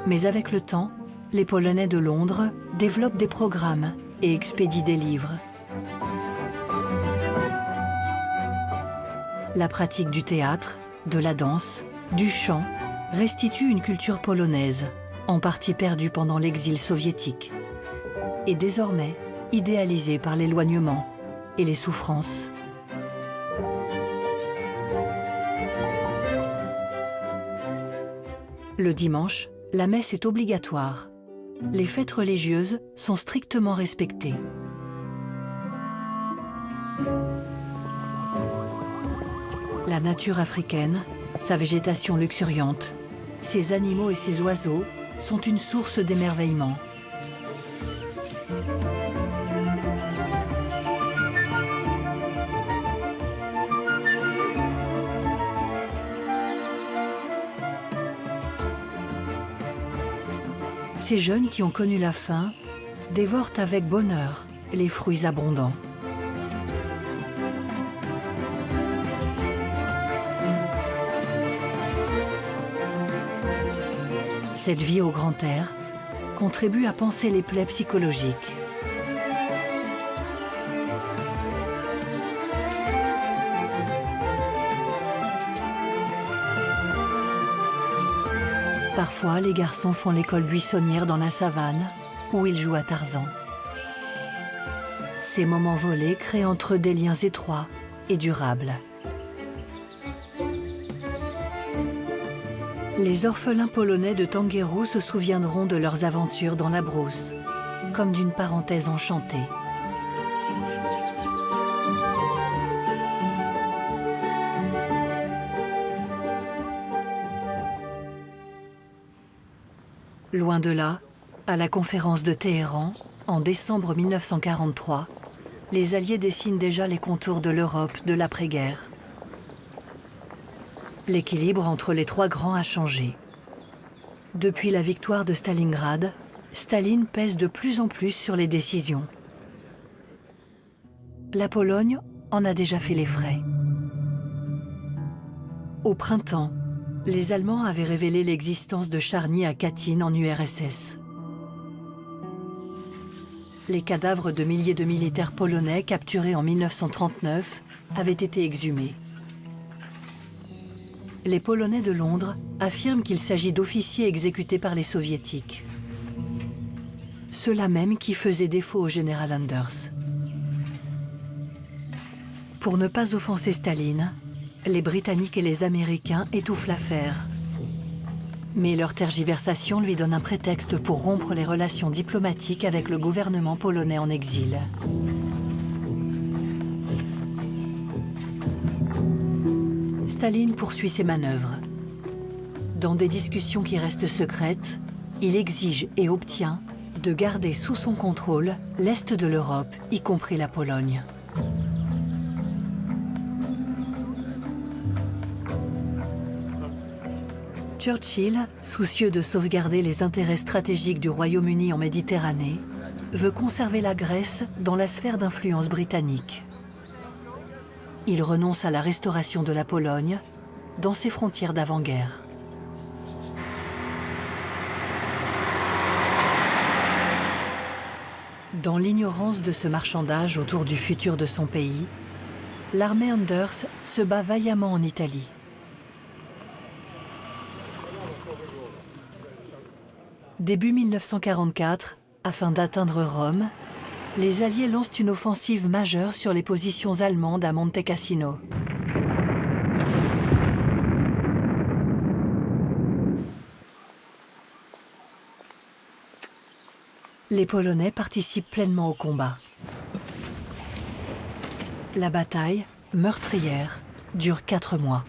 Mais avec le temps, les Polonais de Londres développent des programmes et expédient des livres. La pratique du théâtre, de la danse, du chant restitue une culture polonaise, en partie perdue pendant l'exil soviétique, et désormais idéalisée par l'éloignement et les souffrances. Le dimanche, la messe est obligatoire. Les fêtes religieuses sont strictement respectées. La nature africaine, sa végétation luxuriante, ses animaux et ses oiseaux sont une source d'émerveillement. Ces jeunes qui ont connu la faim dévorent avec bonheur les fruits abondants. Cette vie au grand air contribue à panser les plaies psychologiques. Parfois, les garçons font l'école buissonnière dans la savane, où ils jouent à Tarzan. Ces moments volés créent entre eux des liens étroits et durables. Les orphelins polonais de Tanguéroux se souviendront de leurs aventures dans la brousse, comme d'une parenthèse enchantée. Loin de là, à la conférence de Téhéran, en décembre 1943, les Alliés dessinent déjà les contours de l'Europe de l'après-guerre. L'équilibre entre les trois grands a changé. Depuis la victoire de Stalingrad, Staline pèse de plus en plus sur les décisions. La Pologne en a déjà fait les frais. Au printemps, les Allemands avaient révélé l'existence de charniers à Katyn en URSS. Les cadavres de milliers de militaires polonais capturés en 1939 avaient été exhumés. Les Polonais de Londres affirment qu'il s'agit d'officiers exécutés par les Soviétiques. Ceux-là même qui faisaient défaut au général Anders. Pour ne pas offenser Staline, les Britanniques et les Américains étouffent l'affaire. Mais leur tergiversation lui donne un prétexte pour rompre les relations diplomatiques avec le gouvernement polonais en exil. Staline poursuit ses manœuvres. Dans des discussions qui restent secrètes, il exige et obtient de garder sous son contrôle l'Est de l'Europe, y compris la Pologne. Churchill, soucieux de sauvegarder les intérêts stratégiques du Royaume-Uni en Méditerranée, veut conserver la Grèce dans la sphère d'influence britannique. Il renonce à la restauration de la Pologne dans ses frontières d'avant-guerre. Dans l'ignorance de ce marchandage autour du futur de son pays, l'armée Anders se bat vaillamment en Italie. Début 1944, afin d'atteindre Rome, les Alliés lancent une offensive majeure sur les positions allemandes à Monte Cassino. Les Polonais participent pleinement au combat. La bataille, meurtrière, dure 4 mois.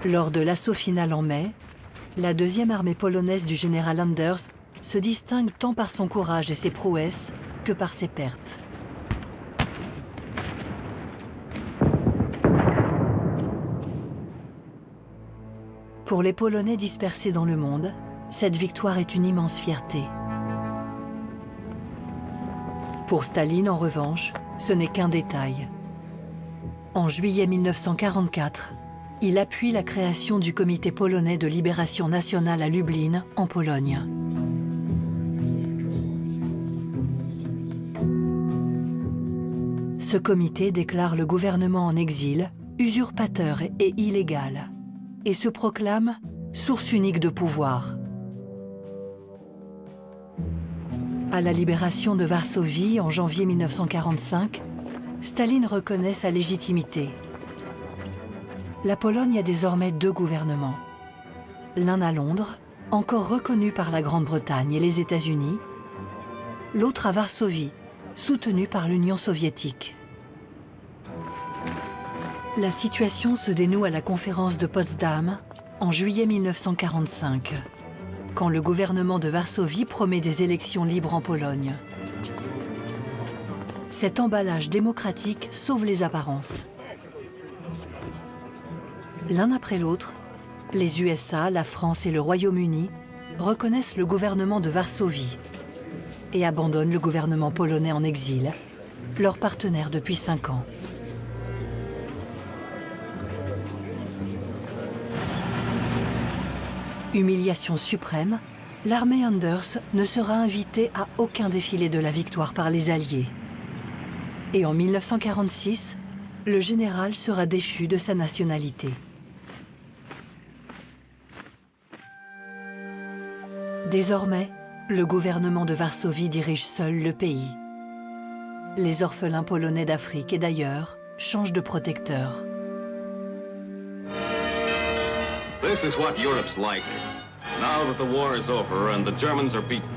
Lors de l'assaut final en mai, la deuxième armée polonaise du général Anders se distingue tant par son courage et ses prouesses que par ses pertes. Pour les Polonais dispersés dans le monde, cette victoire est une immense fierté. Pour Staline, en revanche, ce n'est qu'un détail. En juillet 1944, il appuie la création du Comité polonais de libération nationale à Lublin, en Pologne. Ce comité déclare le gouvernement en exil, usurpateur et illégal, et se proclame source unique de pouvoir. À la libération de Varsovie en janvier 1945, Staline reconnaît sa légitimité. La Pologne a désormais 2 gouvernements. L'un à Londres, encore reconnu par la Grande-Bretagne et les États-Unis, l'autre à Varsovie, soutenu par l'Union soviétique. La situation se dénoue à la conférence de Potsdam en juillet 1945, quand le gouvernement de Varsovie promet des élections libres en Pologne. Cet emballage démocratique sauve les apparences. L'un après l'autre, les USA, la France et le Royaume-Uni reconnaissent le gouvernement de Varsovie et abandonnent le gouvernement polonais en exil, leur partenaire depuis 5 ans. Humiliation suprême, l'armée Anders ne sera invitée à aucun défilé de la victoire par les Alliés. Et en 1946, le général sera déchu de sa nationalité. Désormais, le gouvernement de Varsovie dirige seul le pays. Les orphelins polonais d'Afrique et d'ailleurs changent de protecteur.
This is what Europe's like, now that the war is over and the Germans are beaten.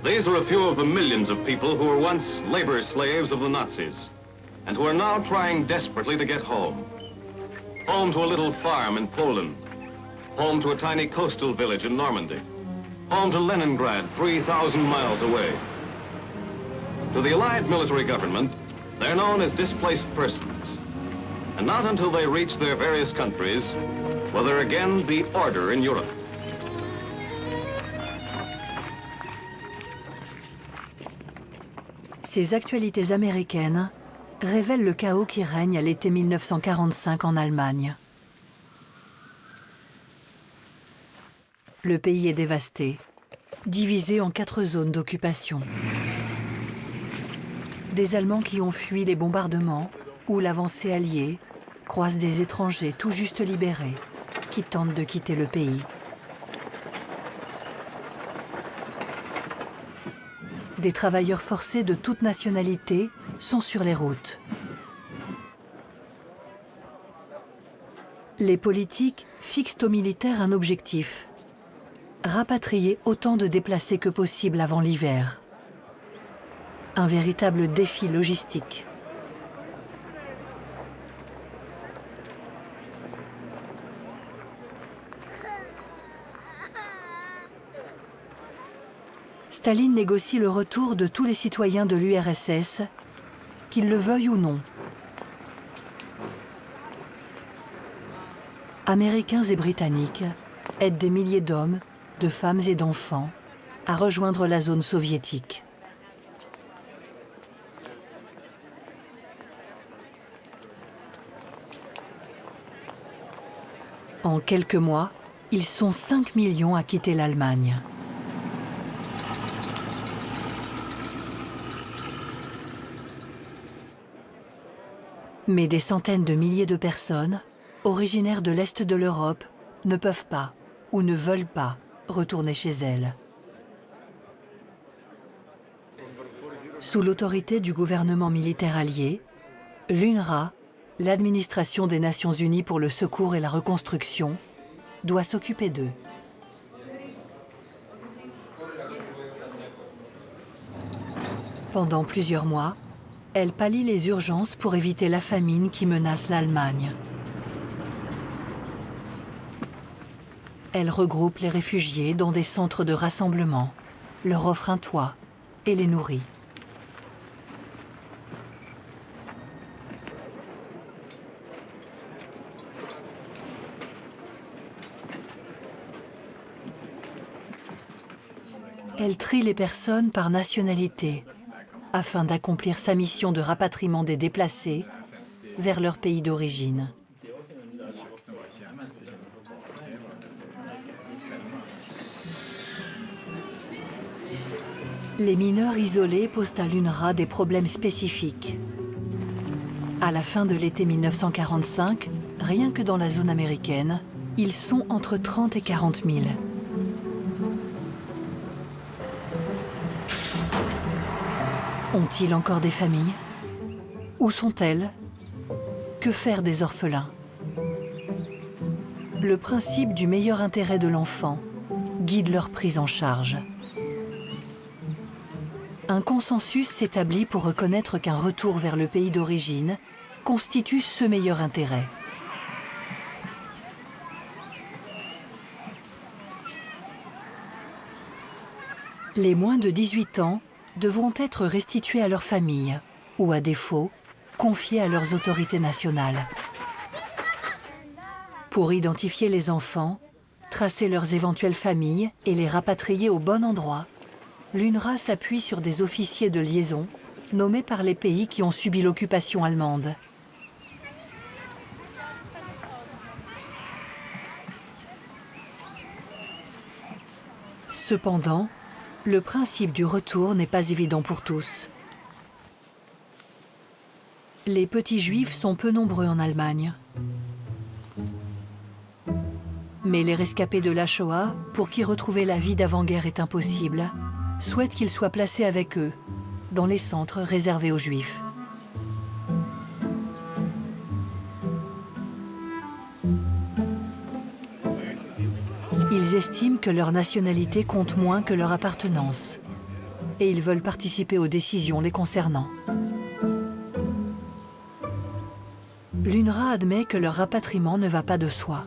These are a few of the millions of people who were once labor slaves of the Nazis, and who are now trying desperately to get home. Home to a little farm in Poland, home to a tiny coastal village in Normandy, home to Leningrad, 3,000 miles away. To the Allied military government, they're known as displaced persons. And not until they reach their various countries will there again be order in Europe.
Ces actualités américaines révèlent le chaos qui règne à l'été 1945 en Allemagne. Le pays est dévasté, divisé en 4 zones d'occupation. Des Allemands qui ont fui les bombardements ou l'avancée alliée croisent des étrangers tout juste libérés qui tentent de quitter le pays. Des travailleurs forcés de toute nationalité sont sur les routes. Les politiques fixent aux militaires un objectif: rapatrier autant de déplacés que possible avant l'hiver. Un véritable défi logistique. Staline négocie le retour de tous les citoyens de l'URSS, qu'ils le veuillent ou non. Américains et Britanniques aident des milliers d'hommes, de femmes et d'enfants à rejoindre la zone soviétique. En quelques mois, ils sont 5 millions à quitter l'Allemagne. Mais des centaines de milliers de personnes, originaires de l'Est de l'Europe, ne peuvent pas ou ne veulent pas retourner chez elles. Sous l'autorité du gouvernement militaire allié, l'UNRWA, l'Administration des Nations Unies pour le Secours et la Reconstruction, doit s'occuper d'eux. Pendant plusieurs mois, elle pallie les urgences pour éviter la famine qui menace l'Allemagne. Elle regroupe les réfugiés dans des centres de rassemblement, leur offre un toit et les nourrit. Elle trie les personnes par nationalité afin d'accomplir sa mission de rapatriement des déplacés vers leur pays d'origine. Les mineurs isolés posent à l'UNRWA des problèmes spécifiques. À la fin de l'été 1945, rien que dans la zone américaine, ils sont entre 30 et 40 000. Ont-ils encore des familles? Où sont-elles? Que faire des orphelins? Le principe du meilleur intérêt de l'enfant guide leur prise en charge. Un consensus s'établit pour reconnaître qu'un retour vers le pays d'origine constitue ce meilleur intérêt. Les moins de 18 ans devront être restitués à leur famille ou, à défaut, confiés à leurs autorités nationales. Pour identifier les enfants, tracer leurs éventuelles familles et les rapatrier au bon endroit, l'UNRWA s'appuie sur des officiers de liaison nommés par les pays qui ont subi l'occupation allemande. Cependant, le principe du retour n'est pas évident pour tous. Les petits juifs sont peu nombreux en Allemagne. Mais les rescapés de la Shoah, pour qui retrouver la vie d'avant-guerre est impossible, souhaitent qu'ils soient placés avec eux, dans les centres réservés aux juifs. Ils estiment que leur nationalité compte moins que leur appartenance, et ils veulent participer aux décisions les concernant. L'UNRWA admet que leur rapatriement ne va pas de soi.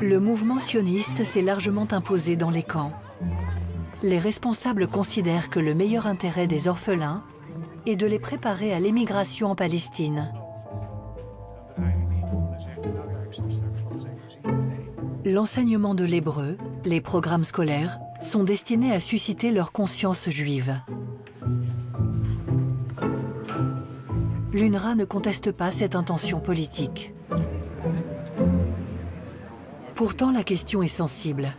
Le mouvement sioniste s'est largement imposé dans les camps. Les responsables considèrent que le meilleur intérêt des orphelins est de les préparer à l'émigration en Palestine. L'enseignement de l'hébreu, les programmes scolaires, sont destinés à susciter leur conscience juive. L'UNRWA ne conteste pas cette intention politique. Pourtant, la question est sensible.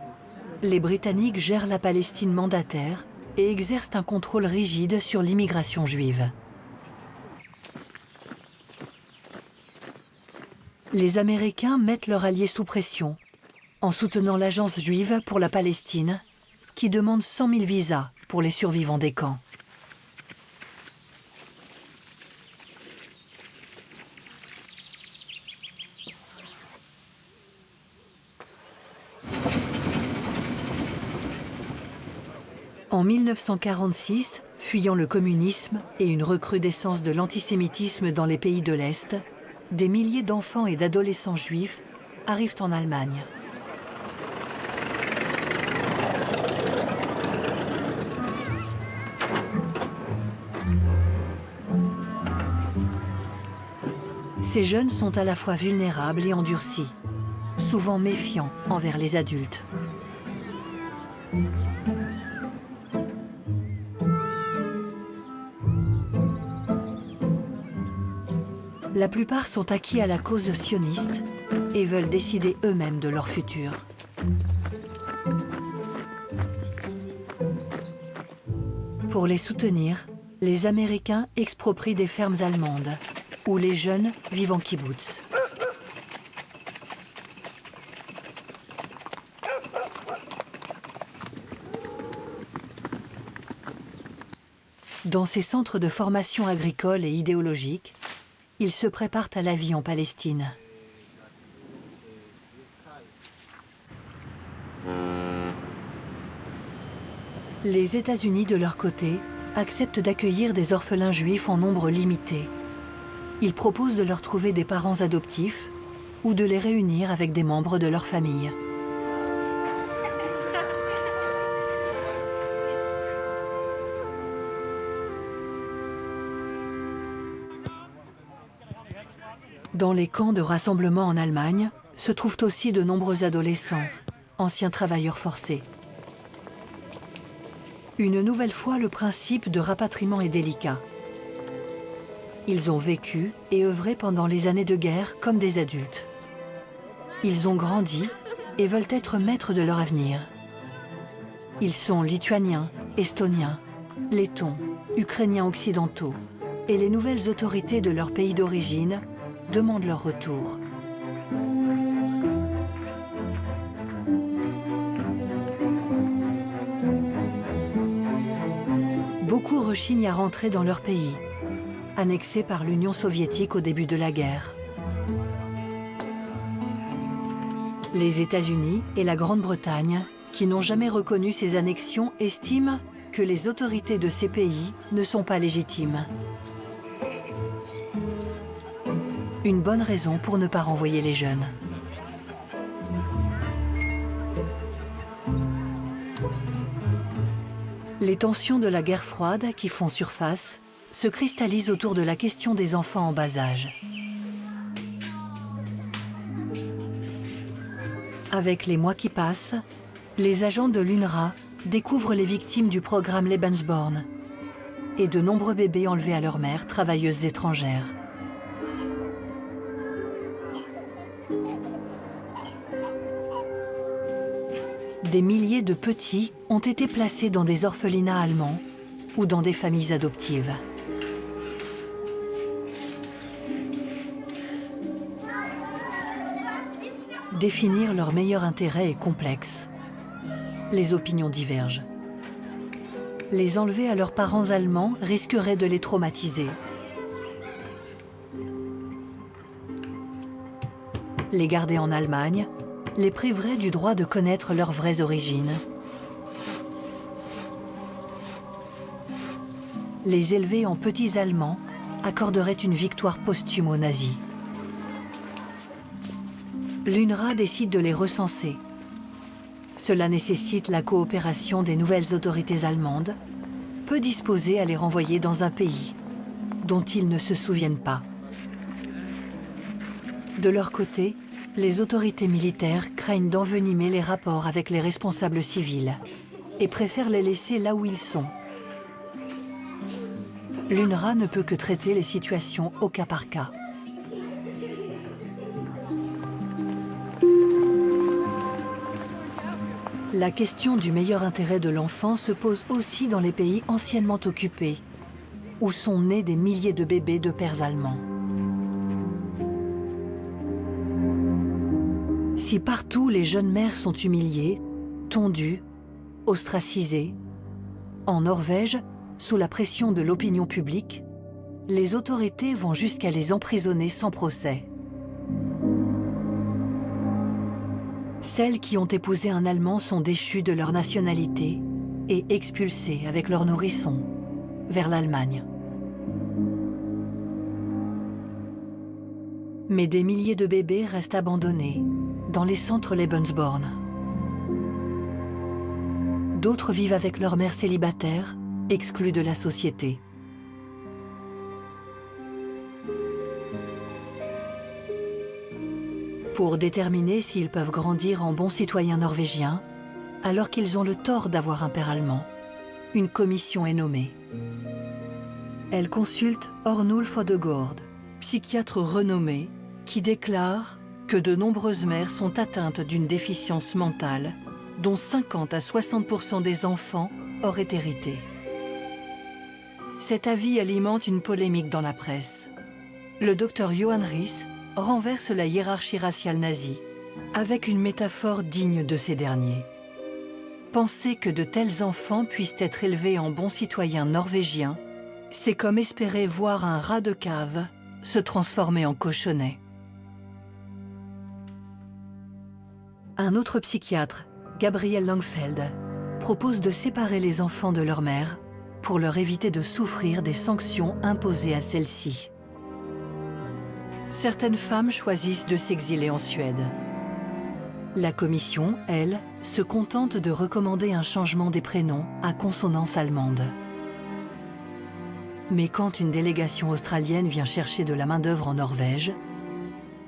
Les Britanniques gèrent la Palestine mandataire et exercent un contrôle rigide sur l'immigration juive. Les Américains mettent leurs alliés sous pression en soutenant l'Agence juive pour la Palestine, qui demande 100 000 visas pour les survivants des camps. En 1946, fuyant le communisme et une recrudescence de l'antisémitisme dans les pays de l'Est, des milliers d'enfants et d'adolescents juifs arrivent en Allemagne. Ces jeunes sont à la fois vulnérables et endurcis, souvent méfiants envers les adultes. La plupart sont acquis à la cause sioniste et veulent décider eux-mêmes de leur futur. Pour les soutenir, les Américains exproprient des fermes allemandes, où les jeunes vivent en kibbutz. Dans ces centres de formation agricole et idéologique, ils se préparent à la vie en Palestine. Les États-Unis, de leur côté, acceptent d'accueillir des orphelins juifs en nombre limité. Ils proposent de leur trouver des parents adoptifs ou de les réunir avec des membres de leur famille. Dans les camps de rassemblement en Allemagne se trouvent aussi de nombreux adolescents, anciens travailleurs forcés. Une nouvelle fois, le principe de rapatriement est délicat. Ils ont vécu et œuvré pendant les années de guerre comme des adultes. Ils ont grandi et veulent être maîtres de leur avenir. Ils sont lituaniens, estoniens, lettons, ukrainiens occidentaux, et les nouvelles autorités de leur pays d'origine demandent leur retour. Beaucoup rechignent à rentrer dans leur pays, annexé par l'Union soviétique au début de la guerre. Les États-Unis et la Grande-Bretagne, qui n'ont jamais reconnu ces annexions, estiment que les autorités de ces pays ne sont pas légitimes. Une bonne raison pour ne pas renvoyer les jeunes. Les tensions de la guerre froide qui font surface se cristallisent autour de la question des enfants en bas âge. Avec les mois qui passent, les agents de l'UNRWA découvrent les victimes du programme Lebensborn, et de nombreux bébés enlevés à leur mère, travailleuse étrangère. Des milliers de petits ont été placés dans des orphelinats allemands ou dans des familles adoptives. Définir leur meilleur intérêt est complexe. Les opinions divergent. Les enlever à leurs parents allemands risquerait de les traumatiser. Les garder en Allemagne les priverait du droit de connaître leurs vraies origines. Les élever en petits Allemands accorderait une victoire posthume aux nazis. L'UNRWA décide de les recenser. Cela nécessite la coopération des nouvelles autorités allemandes, peu disposées à les renvoyer dans un pays dont ils ne se souviennent pas. De leur côté, les autorités militaires craignent d'envenimer les rapports avec les responsables civils et préfèrent les laisser là où ils sont. L'UNRWA ne peut que traiter les situations au cas par cas. La question du meilleur intérêt de l'enfant se pose aussi dans les pays anciennement occupés, où sont nés des milliers de bébés de pères allemands. Si partout les jeunes mères sont humiliées, tondues, ostracisées, en Norvège, sous la pression de l'opinion publique, les autorités vont jusqu'à les emprisonner sans procès. Celles qui ont épousé un Allemand sont déchues de leur nationalité et expulsées avec leurs nourrissons vers l'Allemagne. Mais des milliers de bébés restent abandonnés dans les centres Lebensborn. D'autres vivent avec leur mère célibataire, exclus de la société. Pour déterminer s'ils peuvent grandir en bons citoyens norvégiens, alors qu'ils ont le tort d'avoir un père allemand, une commission est nommée. Elle consulte Ornulf Odegaard, psychiatre renommé, qui déclare que de nombreuses mères sont atteintes d'une déficience mentale, dont 50 à 60% des enfants auraient hérité. Cet avis alimente une polémique dans la presse. Le docteur Johann Ries renverse la hiérarchie raciale nazie avec une métaphore digne de ces derniers. Penser que de tels enfants puissent être élevés en bons citoyens norvégiens, c'est comme espérer voir un rat de cave se transformer en cochonnet. Un autre psychiatre, Gabriel Langfeld, propose de séparer les enfants de leur mère pour leur éviter de souffrir des sanctions imposées à celles-ci. Certaines femmes choisissent de s'exiler en Suède. La commission, elle, se contente de recommander un changement des prénoms à consonance allemande. Mais quand une délégation australienne vient chercher de la main-d'œuvre en Norvège,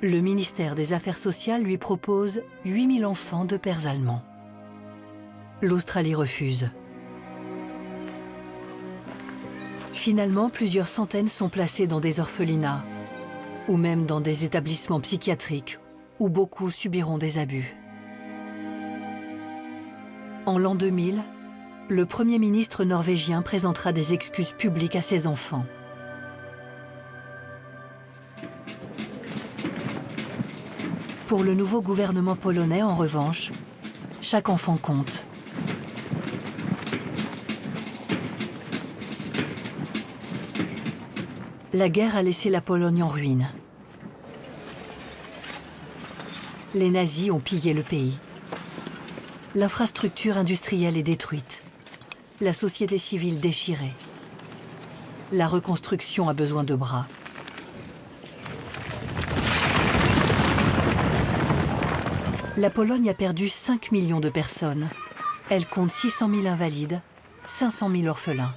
le ministère des Affaires sociales lui propose 8000 enfants de pères allemands. L'Australie refuse. Finalement, plusieurs centaines sont placés dans des orphelinats, ou même dans des établissements psychiatriques, où beaucoup subiront des abus. En l'an 2000, le Premier ministre norvégien présentera des excuses publiques à ses enfants. Pour le nouveau gouvernement polonais, en revanche, chaque enfant compte. La guerre a laissé la Pologne en ruine. Les nazis ont pillé le pays. L'infrastructure industrielle est détruite. La société civile déchirée. La reconstruction a besoin de bras. La Pologne a perdu 5 millions de personnes. Elle compte 600 000 invalides, 500 000 orphelins.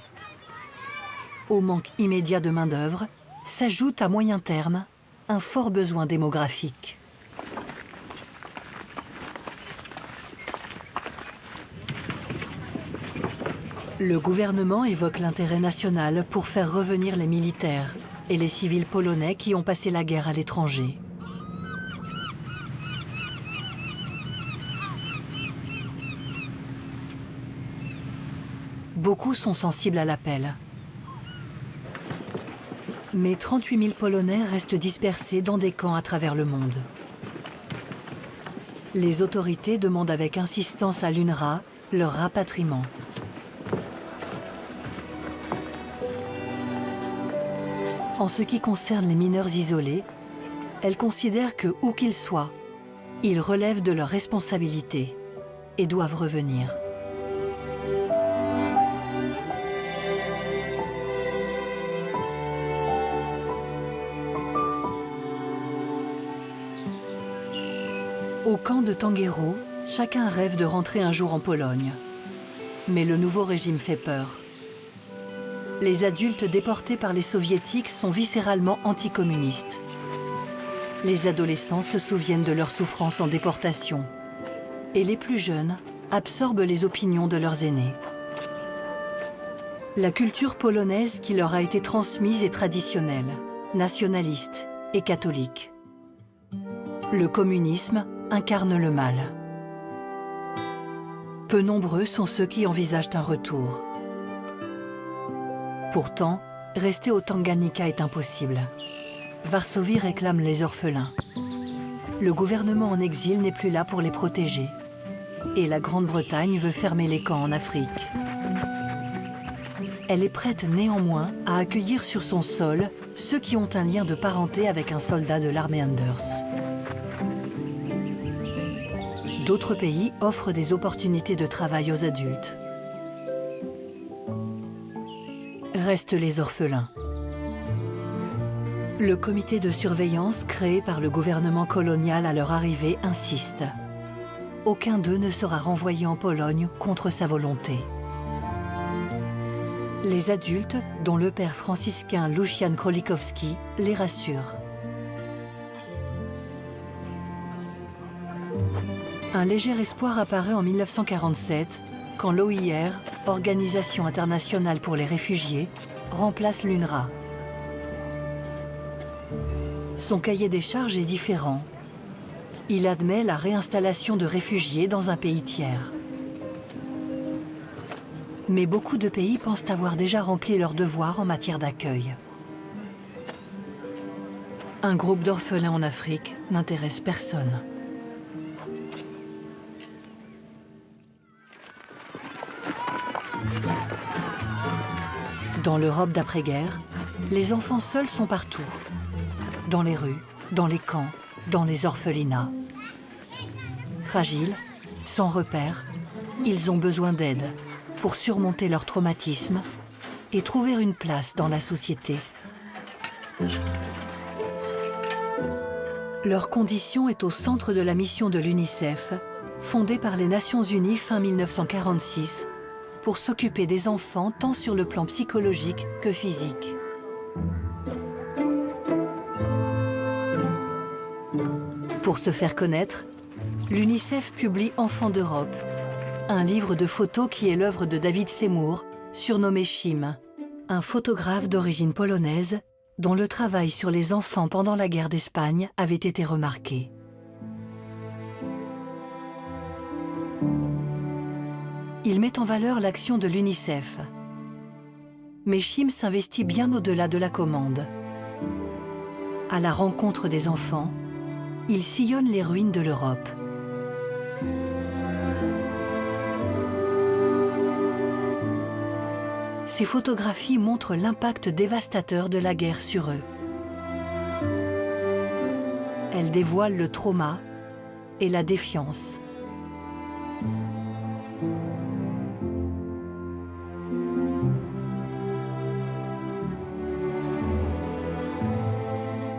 Au manque immédiat de main-d'œuvre s'ajoute à moyen terme un fort besoin démographique. Le gouvernement évoque l'intérêt national pour faire revenir les militaires et les civils polonais qui ont passé la guerre à l'étranger. Beaucoup sont sensibles à l'appel. Mais 38 000 Polonais restent dispersés dans des camps à travers le monde. Les autorités demandent avec insistance à l'UNRWA leur rapatriement. En ce qui concerne les mineurs isolés, elle considère que, où qu'ils soient, ils relèvent de leur responsabilité et doivent revenir. Au camp de Tanguero, chacun rêve de rentrer un jour en Pologne. Mais le nouveau régime fait peur. Les adultes déportés par les soviétiques sont viscéralement anticommunistes. Les adolescents se souviennent de leurs souffrances en déportation. Et les plus jeunes absorbent les opinions de leurs aînés. La culture polonaise qui leur a été transmise est traditionnelle, nationaliste et catholique. Le communisme incarne le mal. Peu nombreux sont ceux qui envisagent un retour. Pourtant, rester au Tanganyika est impossible. Varsovie réclame les orphelins. Le gouvernement en exil n'est plus là pour les protéger. Et la Grande-Bretagne veut fermer les camps en Afrique. Elle est prête néanmoins à accueillir sur son sol ceux qui ont un lien de parenté avec un soldat de l'armée Anders. D'autres pays offrent des opportunités de travail aux adultes. Restent les orphelins. Le comité de surveillance créé par le gouvernement colonial à leur arrivée insiste. Aucun d'eux ne sera renvoyé en Pologne contre sa volonté. Les adultes, dont le père franciscain Lucian Krolikowski, les rassurent. Un léger espoir apparaît en 1947, quand l'OIR, Organisation internationale pour les réfugiés, remplace l'UNRWA. Son cahier des charges est différent. Il admet la réinstallation de réfugiés dans un pays tiers. Mais beaucoup de pays pensent avoir déjà rempli leurs devoirs en matière d'accueil. Un groupe d'orphelins en Afrique n'intéresse personne. Dans l'Europe d'après-guerre, les enfants seuls sont partout. Dans les rues, dans les camps, dans les orphelinats. Fragiles, sans repères, ils ont besoin d'aide pour surmonter leur traumatisme et trouver une place dans la société. Leur condition est au centre de la mission de l'UNICEF, fondée par les Nations Unies fin 1946, pour s'occuper des enfants tant sur le plan psychologique que physique. Pour se faire connaître, l'UNICEF publie Enfants d'Europe, un livre de photos qui est l'œuvre de David Seymour, surnommé Chim, un photographe d'origine polonaise dont le travail sur les enfants pendant la guerre d'Espagne avait été remarqué. Il met en valeur l'action de l'UNICEF. Mais Chim s'investit bien au-delà de la commande. À la rencontre des enfants, il sillonne les ruines de l'Europe. Ces photographies montrent l'impact dévastateur de la guerre sur eux. Elles dévoilent le trauma et la défiance.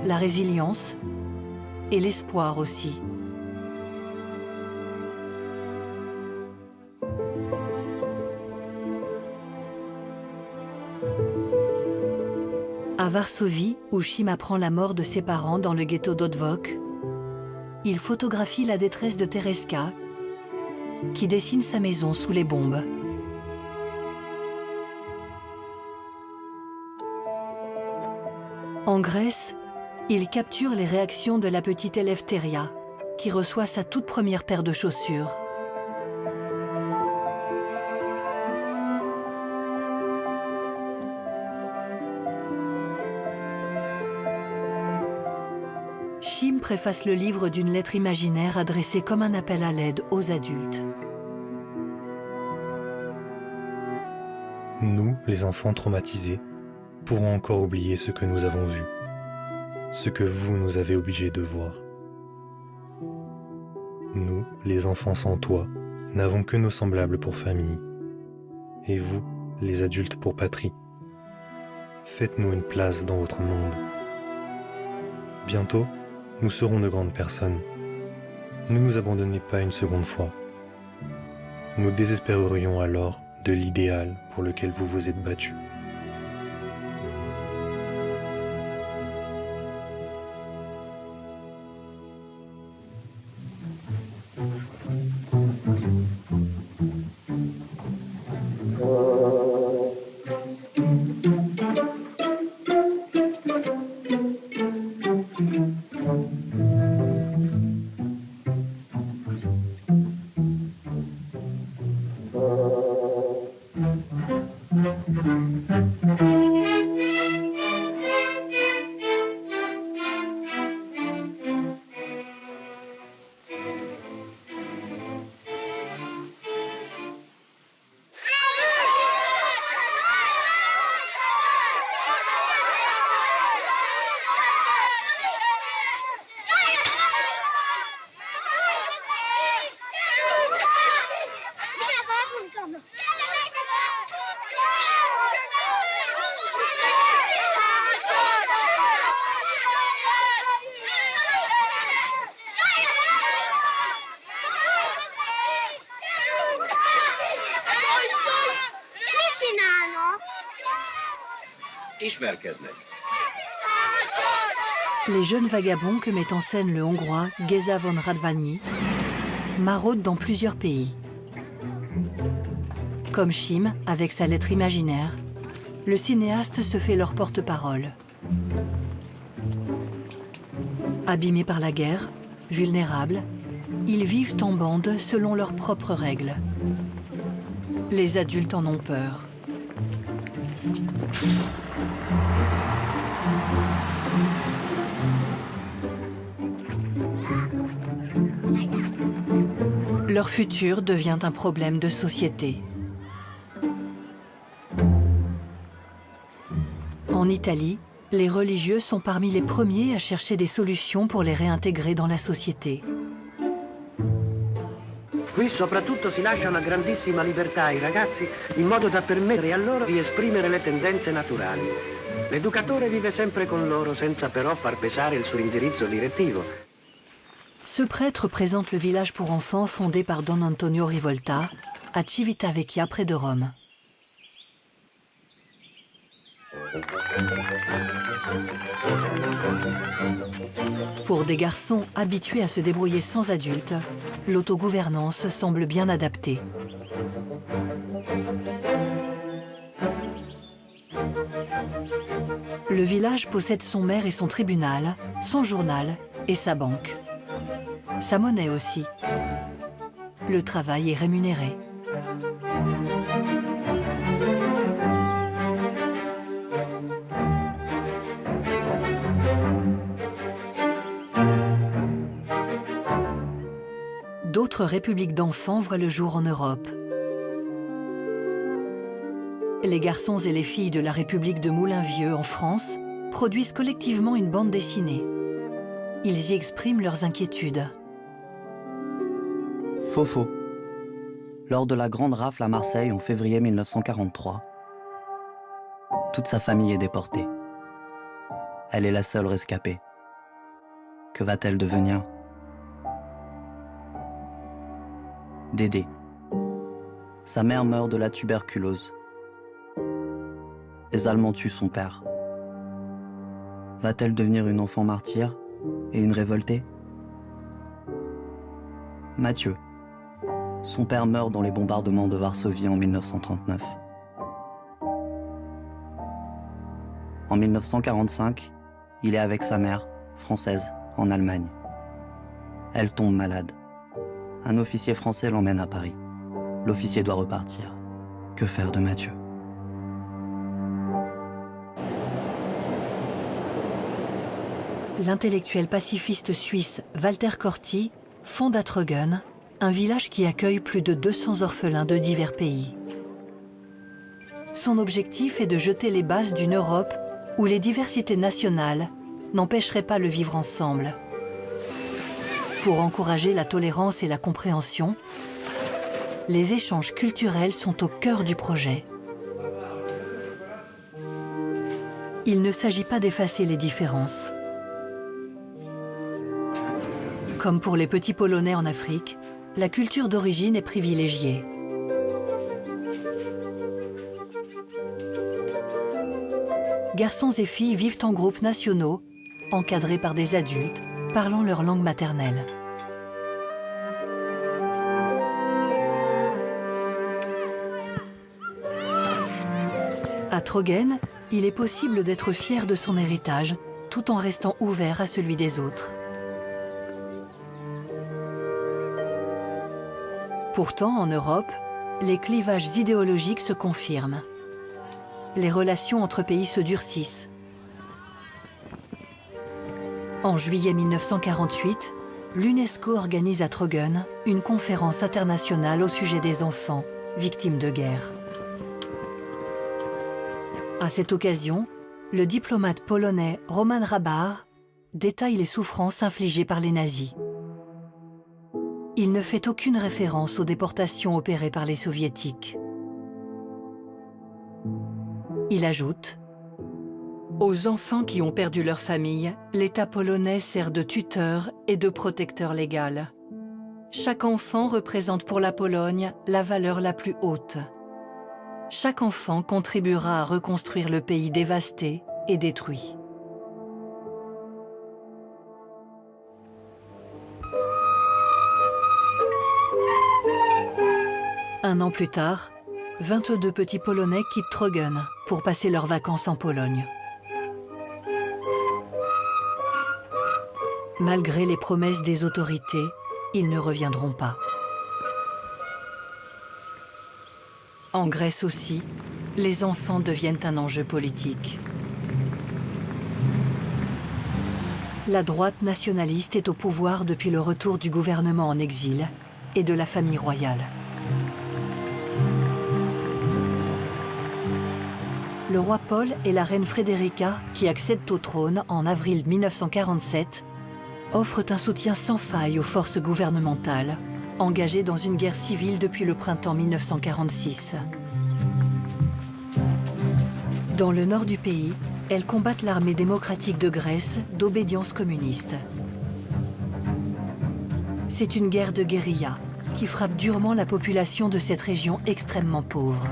La résilience et l'espoir aussi. À Varsovie, où Chim apprend la mort de ses parents dans le ghetto d'Odwok, il photographie la détresse de Tereska, qui dessine sa maison sous les bombes. En Grèce, il capture les réactions de la petite Eleftheria, qui reçoit sa toute première paire de chaussures. Chim préface le livre d'une lettre imaginaire adressée comme un appel à l'aide aux adultes.
Nous, les enfants traumatisés, pourrons encore oublier ce que nous avons vu, ce que vous nous avez obligés de voir. Nous, les enfants sans toit, n'avons que nos semblables pour famille. Et vous, les adultes pour patrie. Faites-nous une place dans votre monde. Bientôt, nous serons de grandes personnes. Ne nous abandonnez pas une seconde fois. Nous désespérerions alors de l'idéal pour lequel vous vous êtes battus.
Les jeunes vagabonds que met en scène le Hongrois Géza von Radványi maraudent dans plusieurs pays. Comme Chim, avec sa lettre imaginaire, le cinéaste se fait leur porte-parole. Abîmés par la guerre, vulnérables, ils vivent en bande selon leurs propres règles. Les adultes en ont peur. Leur futur devient un problème de société. En Italie, les religieux sont parmi les premiers à chercher des solutions pour les réintégrer dans la société.
Qui soprattutto si lascia una grandissima libertà ai ragazzi in modo da permettere a loro di esprimere le tendenze naturali. L'educatore vive sempre con loro senza però far pesare il suo indirizzo direttivo.
Ce prêtre présente le village pour enfants fondé par Don Antonio Rivolta à Civitavecchia près de Rome. Pour des garçons habitués à se débrouiller sans adultes, l'autogouvernance semble bien adaptée. Le village possède son maire et son tribunal, son journal et sa banque. Sa monnaie aussi. Le travail est rémunéré. D'autres républiques d'enfants voient le jour en Europe. Les garçons et les filles de la République de Moulin-Vieux en France produisent collectivement une bande dessinée. Ils y expriment leurs inquiétudes.
Faux. Lors de la grande rafle à Marseille en février 1943, toute sa famille est déportée. Elle est la seule rescapée. Que va-t-elle devenir ? Dédé. Sa mère meurt de la tuberculose. Les Allemands tuent son père. Va-t-elle devenir une enfant martyre et une révoltée ? Mathieu. Son père meurt dans les bombardements de Varsovie en 1939. En 1945, Il est avec sa mère, française, en Allemagne. Elle tombe malade. Un officier français l'emmène à Paris. L'officier doit repartir. Que faire de Mathieu?
L'intellectuel pacifiste suisse Walter Corti fonde à Trogen un village qui accueille plus de 200 orphelins de divers pays. Son objectif est de jeter les bases d'une Europe où les diversités nationales n'empêcheraient pas le vivre ensemble. Pour encourager la tolérance et la compréhension, les échanges culturels sont au cœur du projet. Il ne s'agit pas d'effacer les différences. Comme pour les petits Polonais en Afrique, la culture d'origine est privilégiée. Garçons et filles vivent en groupes nationaux, encadrés par des adultes, parlant leur langue maternelle. À Trogen, il est possible d'être fier de son héritage, tout en restant ouvert à celui des autres. Pourtant, en Europe, les clivages idéologiques se confirment. Les relations entre pays se durcissent. En juillet 1948, l'UNESCO organise à Trogen une conférence internationale au sujet des enfants victimes de guerre. À cette occasion, le diplomate polonais Roman Rabar détaille les souffrances infligées par les nazis. Il ne fait aucune référence aux déportations opérées par les soviétiques. Il ajoute « Aux enfants qui ont perdu leur famille, l'État polonais sert de tuteur et de protecteur légal. Chaque enfant représente pour la Pologne la valeur la plus haute. Chaque enfant contribuera à reconstruire le pays dévasté et détruit. » Un an plus tard, 22 petits Polonais quittent Trogen pour passer leurs vacances en Pologne. Malgré les promesses des autorités, ils ne reviendront pas. En Grèce aussi, les enfants deviennent un enjeu politique. La droite nationaliste est au pouvoir depuis le retour du gouvernement en exil et de la famille royale. Le roi Paul et la reine Frédérica, qui accèdent au trône en avril 1947, offrent un soutien sans faille aux forces gouvernementales, engagées dans une guerre civile depuis le printemps 1946. Dans le nord du pays, elles combattent l'armée démocratique de Grèce d'obédience communiste. C'est une guerre de guérilla qui frappe durement la population de cette région extrêmement pauvre.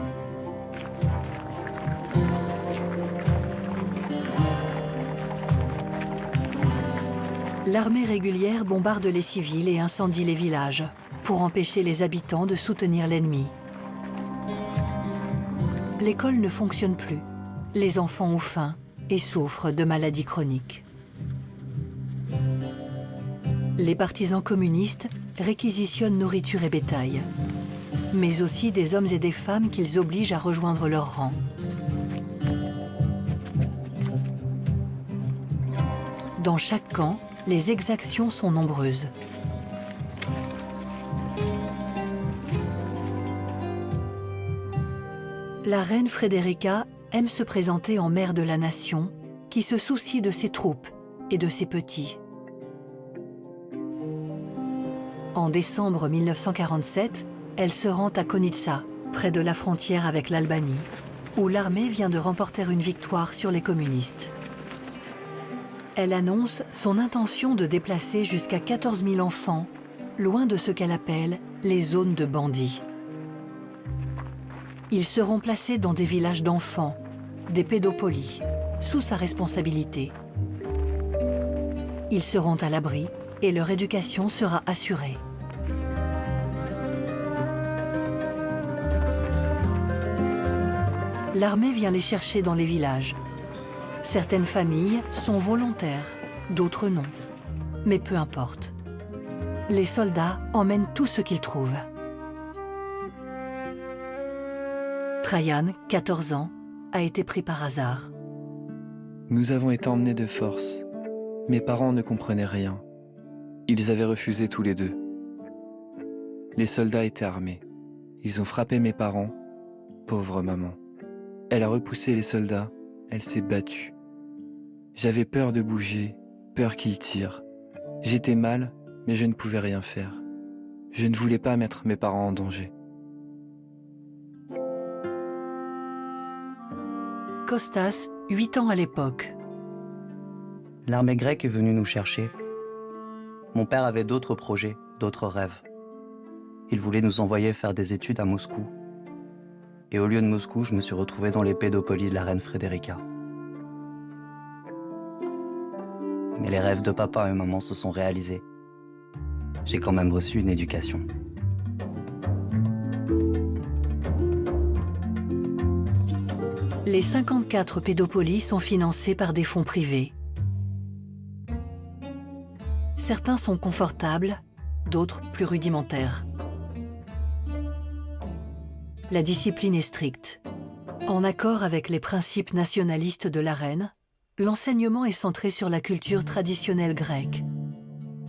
L'armée régulière bombarde les civils et incendie les villages pour empêcher les habitants de soutenir l'ennemi. L'école ne fonctionne plus. Les enfants ont faim et souffrent de maladies chroniques. Les partisans communistes réquisitionnent nourriture et bétail, mais aussi des hommes et des femmes qu'ils obligent à rejoindre leur rang. Dans chaque camp, les exactions sont nombreuses. La reine Frédérica aime se présenter en mère de la nation qui se soucie de ses troupes et de ses petits. En décembre 1947, elle se rend à Konitsa, près de la frontière avec l'Albanie, où l'armée vient de remporter une victoire sur les communistes. Elle annonce son intention de déplacer jusqu'à 14 000 enfants, loin de ce qu'elle appelle les zones de bandits. Ils seront placés dans des villages d'enfants, des pédopolies, sous sa responsabilité. Ils seront à l'abri et leur éducation sera assurée. L'armée vient les chercher dans les villages. Certaines familles sont volontaires, d'autres non. Mais peu importe. Les soldats emmènent tout ce qu'ils trouvent. Trajan, 14 ans, a été pris par hasard.
Nous avons été emmenés de force. Mes parents ne comprenaient rien. Ils avaient refusé tous les deux. Les soldats étaient armés. Ils ont frappé mes parents. Pauvre maman. Elle a repoussé les soldats. Elle s'est battue. J'avais peur de bouger, peur qu'ils tirent. J'étais mal, mais je ne pouvais rien faire. Je ne voulais pas mettre mes parents en danger.
Kostas, 8 ans à l'époque.
L'armée grecque est venue nous chercher. Mon père avait d'autres projets, d'autres rêves. Il voulait nous envoyer faire des études à Moscou. Et au lieu de Moscou, je me suis retrouvé dans les pédopolies de la reine Frédérica. Mais les rêves de papa et maman se sont réalisés. J'ai quand même reçu une éducation.
Les 54 pédopolies sont financées par des fonds privés. Certains sont confortables, d'autres plus rudimentaires. La discipline est stricte. En accord avec les principes nationalistes de la reine, l'enseignement est centré sur la culture traditionnelle grecque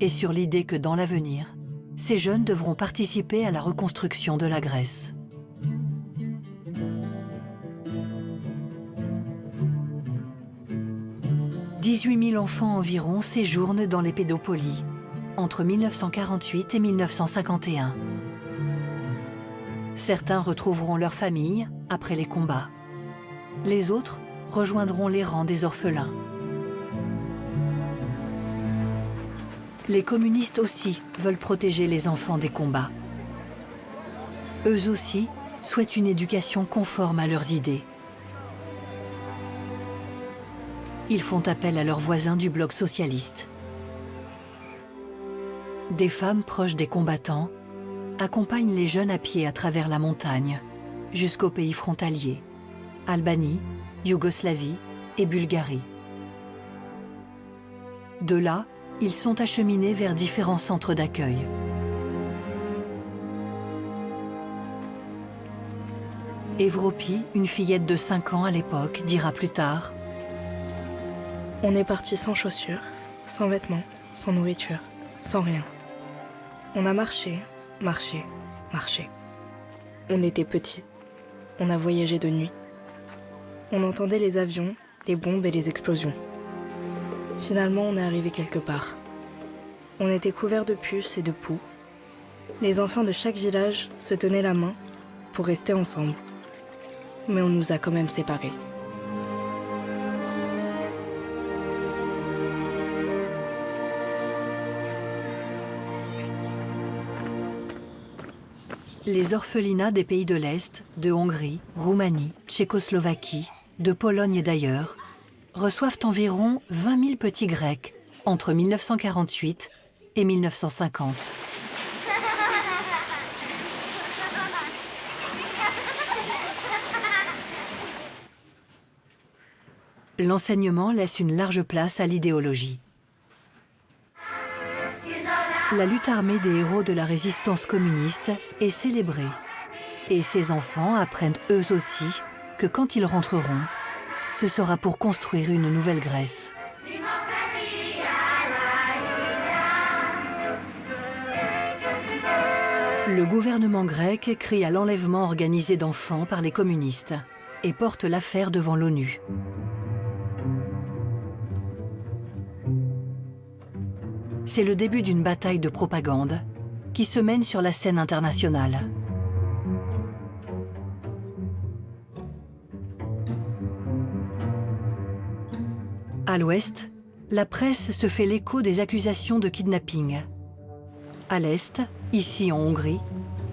et sur l'idée que dans l'avenir, ces jeunes devront participer à la reconstruction de la Grèce. « 18 000 enfants environ séjournent dans les pédopolies entre 1948 et 1951. Certains retrouveront leur famille après les combats. Les autres rejoindront les rangs des orphelins. Les communistes aussi veulent protéger les enfants des combats. Eux aussi souhaitent une éducation conforme à leurs idées. Ils font appel à leurs voisins du bloc socialiste. Des femmes proches des combattants accompagnent les jeunes à pied à travers la montagne jusqu'aux pays frontaliers, Albanie, Yougoslavie et Bulgarie. De là, ils sont acheminés vers différents centres d'accueil. Evropi, une fillette de 5 ans à l'époque, dira plus tard:
On est parti sans chaussures, sans vêtements, sans nourriture, sans rien. On a marché, marché, marché. On était petits. On a voyagé de nuit. On entendait les avions, les bombes et les explosions. Finalement, on est arrivé quelque part. On était couverts de puces et de poux. Les enfants de chaque village se tenaient la main pour rester ensemble. Mais on nous a quand même séparés.
Les orphelinats des pays de l'Est, de Hongrie, Roumanie, Tchécoslovaquie, de Pologne et d'ailleurs, reçoivent environ 20 000 petits Grecs entre 1948 et 1950. L'enseignement laisse une large place à l'idéologie. La lutte armée des héros de la résistance communiste est célébrée. Et ces enfants apprennent eux aussi que quand ils rentreront, ce sera pour construire une nouvelle Grèce. Le gouvernement grec crie à l'enlèvement organisé d'enfants par les communistes et porte l'affaire devant l'ONU. C'est le début d'une bataille de propagande qui se mène sur la scène internationale. À l'ouest, la presse se fait l'écho des accusations de kidnapping. À l'est, ici en Hongrie,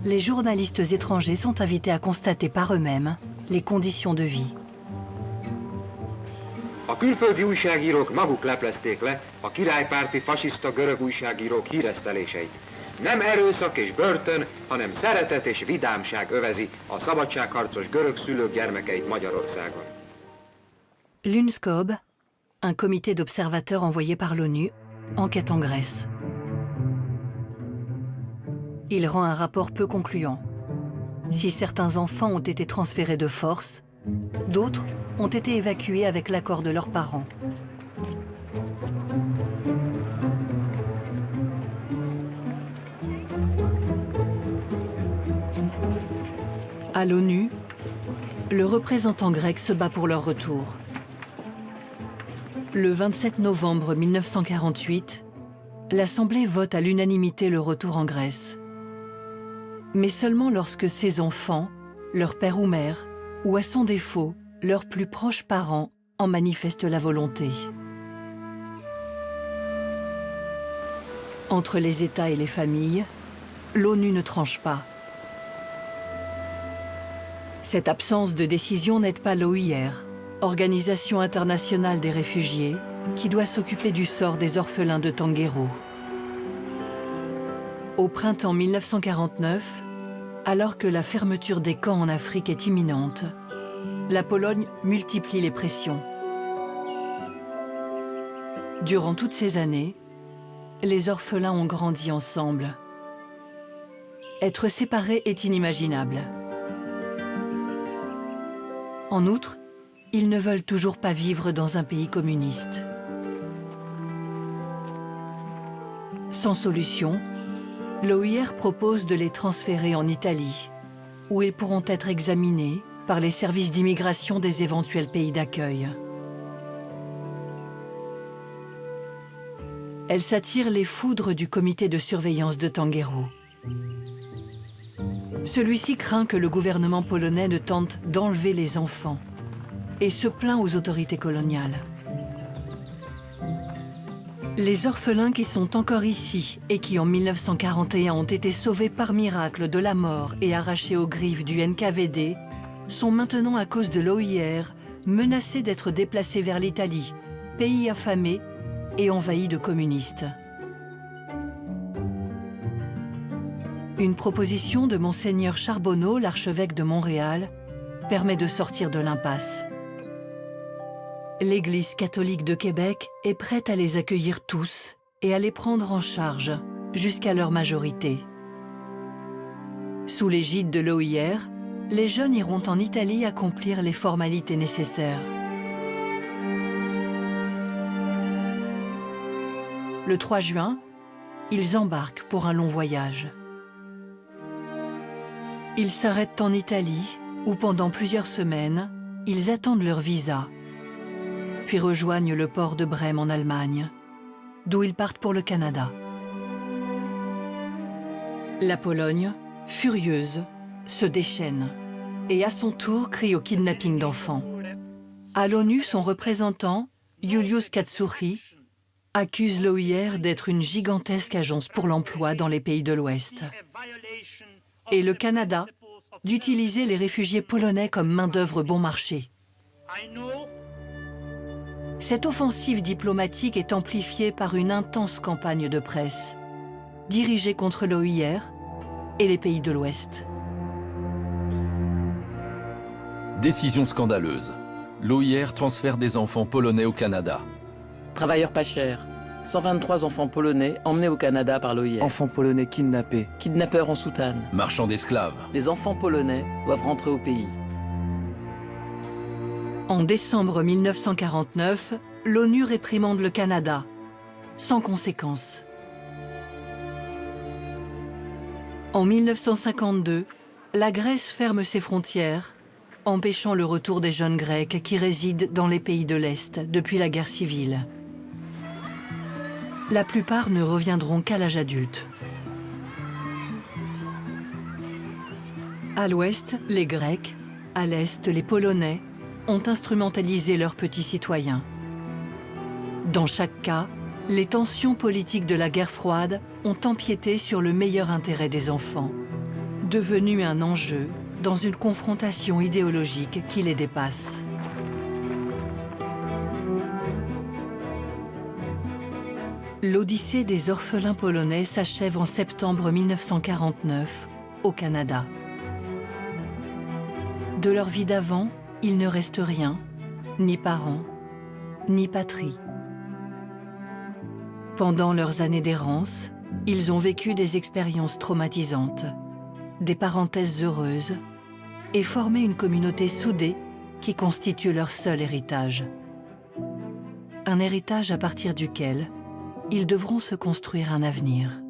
les journalistes étrangers sont invités à constater par eux-mêmes les conditions de vie.
A külföldi újságírók maguk leplezték le a királypárti fasiszta görög újságírók híreszteléseit. Nem erőszak és börtön, hanem szeretet és vidámság övezi a szabadságharcos görög szülők gyermekeit Magyarországon.
L'UNSCOB, un comité d'observateurs envoyé par l'ONU enquête en Grèce. Il rend un rapport peu concluant. Si certains enfants ont été transférés de force, d'autres ont été évacués avec l'accord de leurs parents. À l'ONU, le représentant grec se bat pour leur retour. Le 27 novembre 1948, l'Assemblée vote à l'unanimité le retour en Grèce. Mais seulement lorsque ces enfants, leur père ou mère, ou à son défaut, leurs plus proches parents, en manifestent la volonté. Entre les États et les familles, l'ONU ne tranche pas. Cette absence de décision n'aide pas l'OIR, Organisation internationale des réfugiés, qui doit s'occuper du sort des orphelins de Tanguero. Au printemps 1949, alors que la fermeture des camps en Afrique est imminente, la Pologne multiplie les pressions. Durant toutes ces années, les orphelins ont grandi ensemble. Être séparés est inimaginable. En outre, ils ne veulent toujours pas vivre dans un pays communiste. Sans solution, l'OIR propose de les transférer en Italie, où ils pourront être examinés par les services d'immigration des éventuels pays d'accueil. Elle s'attire les foudres du comité de surveillance de Tanguero. Celui-ci craint que le gouvernement polonais ne tente d'enlever les enfants et se plaint aux autorités coloniales. Les orphelins qui sont encore ici et qui en 1941 ont été sauvés par miracle de la mort et arrachés aux griffes du NKVD sont maintenant à cause de l'OIR menacés d'être déplacés vers l'Italie, pays affamé et envahi de communistes. Une proposition de Monseigneur Charbonneau, l'archevêque de Montréal, permet de sortir de l'impasse. L'Église catholique de Québec est prête à les accueillir tous et à les prendre en charge jusqu'à leur majorité. Sous l'égide de l'OIR, les jeunes iront en Italie accomplir les formalités nécessaires. Le 3 juin, ils embarquent pour un long voyage. Ils s'arrêtent en Italie, où pendant plusieurs semaines, ils attendent leur visa, puis rejoignent le port de Brême en Allemagne, d'où ils partent pour le Canada. La Pologne, furieuse, se déchaîne et à son tour crie au kidnapping d'enfants. À l'ONU, son représentant, Juliusz Katsuchi, accuse l'OIR d'être une gigantesque agence pour l'emploi dans les pays de l'Ouest. Et le Canada, d'utiliser les réfugiés polonais comme main-d'œuvre bon marché. Cette offensive diplomatique est amplifiée par une intense campagne de presse, dirigée contre l'OIR et les pays de l'Ouest.
Décision scandaleuse. L'OIR transfère des enfants polonais au Canada.
Travailleurs pas chers. 123 enfants polonais emmenés au Canada par l'OIR.
Enfants polonais kidnappés.
Kidnappeurs en soutane.
Marchands d'esclaves.
Les enfants polonais doivent rentrer au pays.
En décembre 1949, l'ONU réprimande le Canada, sans conséquence. En 1952, la Grèce ferme ses frontières, empêchant le retour des jeunes Grecs qui résident dans les pays de l'Est depuis la guerre civile. La plupart ne reviendront qu'à l'âge adulte. À l'ouest, les Grecs, à l'est, les Polonais ont instrumentalisé leurs petits citoyens. Dans chaque cas, les tensions politiques de la guerre froide ont empiété sur le meilleur intérêt des enfants, devenu un enjeu dans une confrontation idéologique qui les dépasse. L'Odyssée des orphelins polonais s'achève en septembre 1949, au Canada. De leur vie d'avant, il ne reste rien, ni parents, ni patrie. Pendant leurs années d'errance, ils ont vécu des expériences traumatisantes, des parenthèses heureuses, et formé une communauté soudée qui constitue leur seul héritage. Un héritage à partir duquel ils devront se construire un avenir.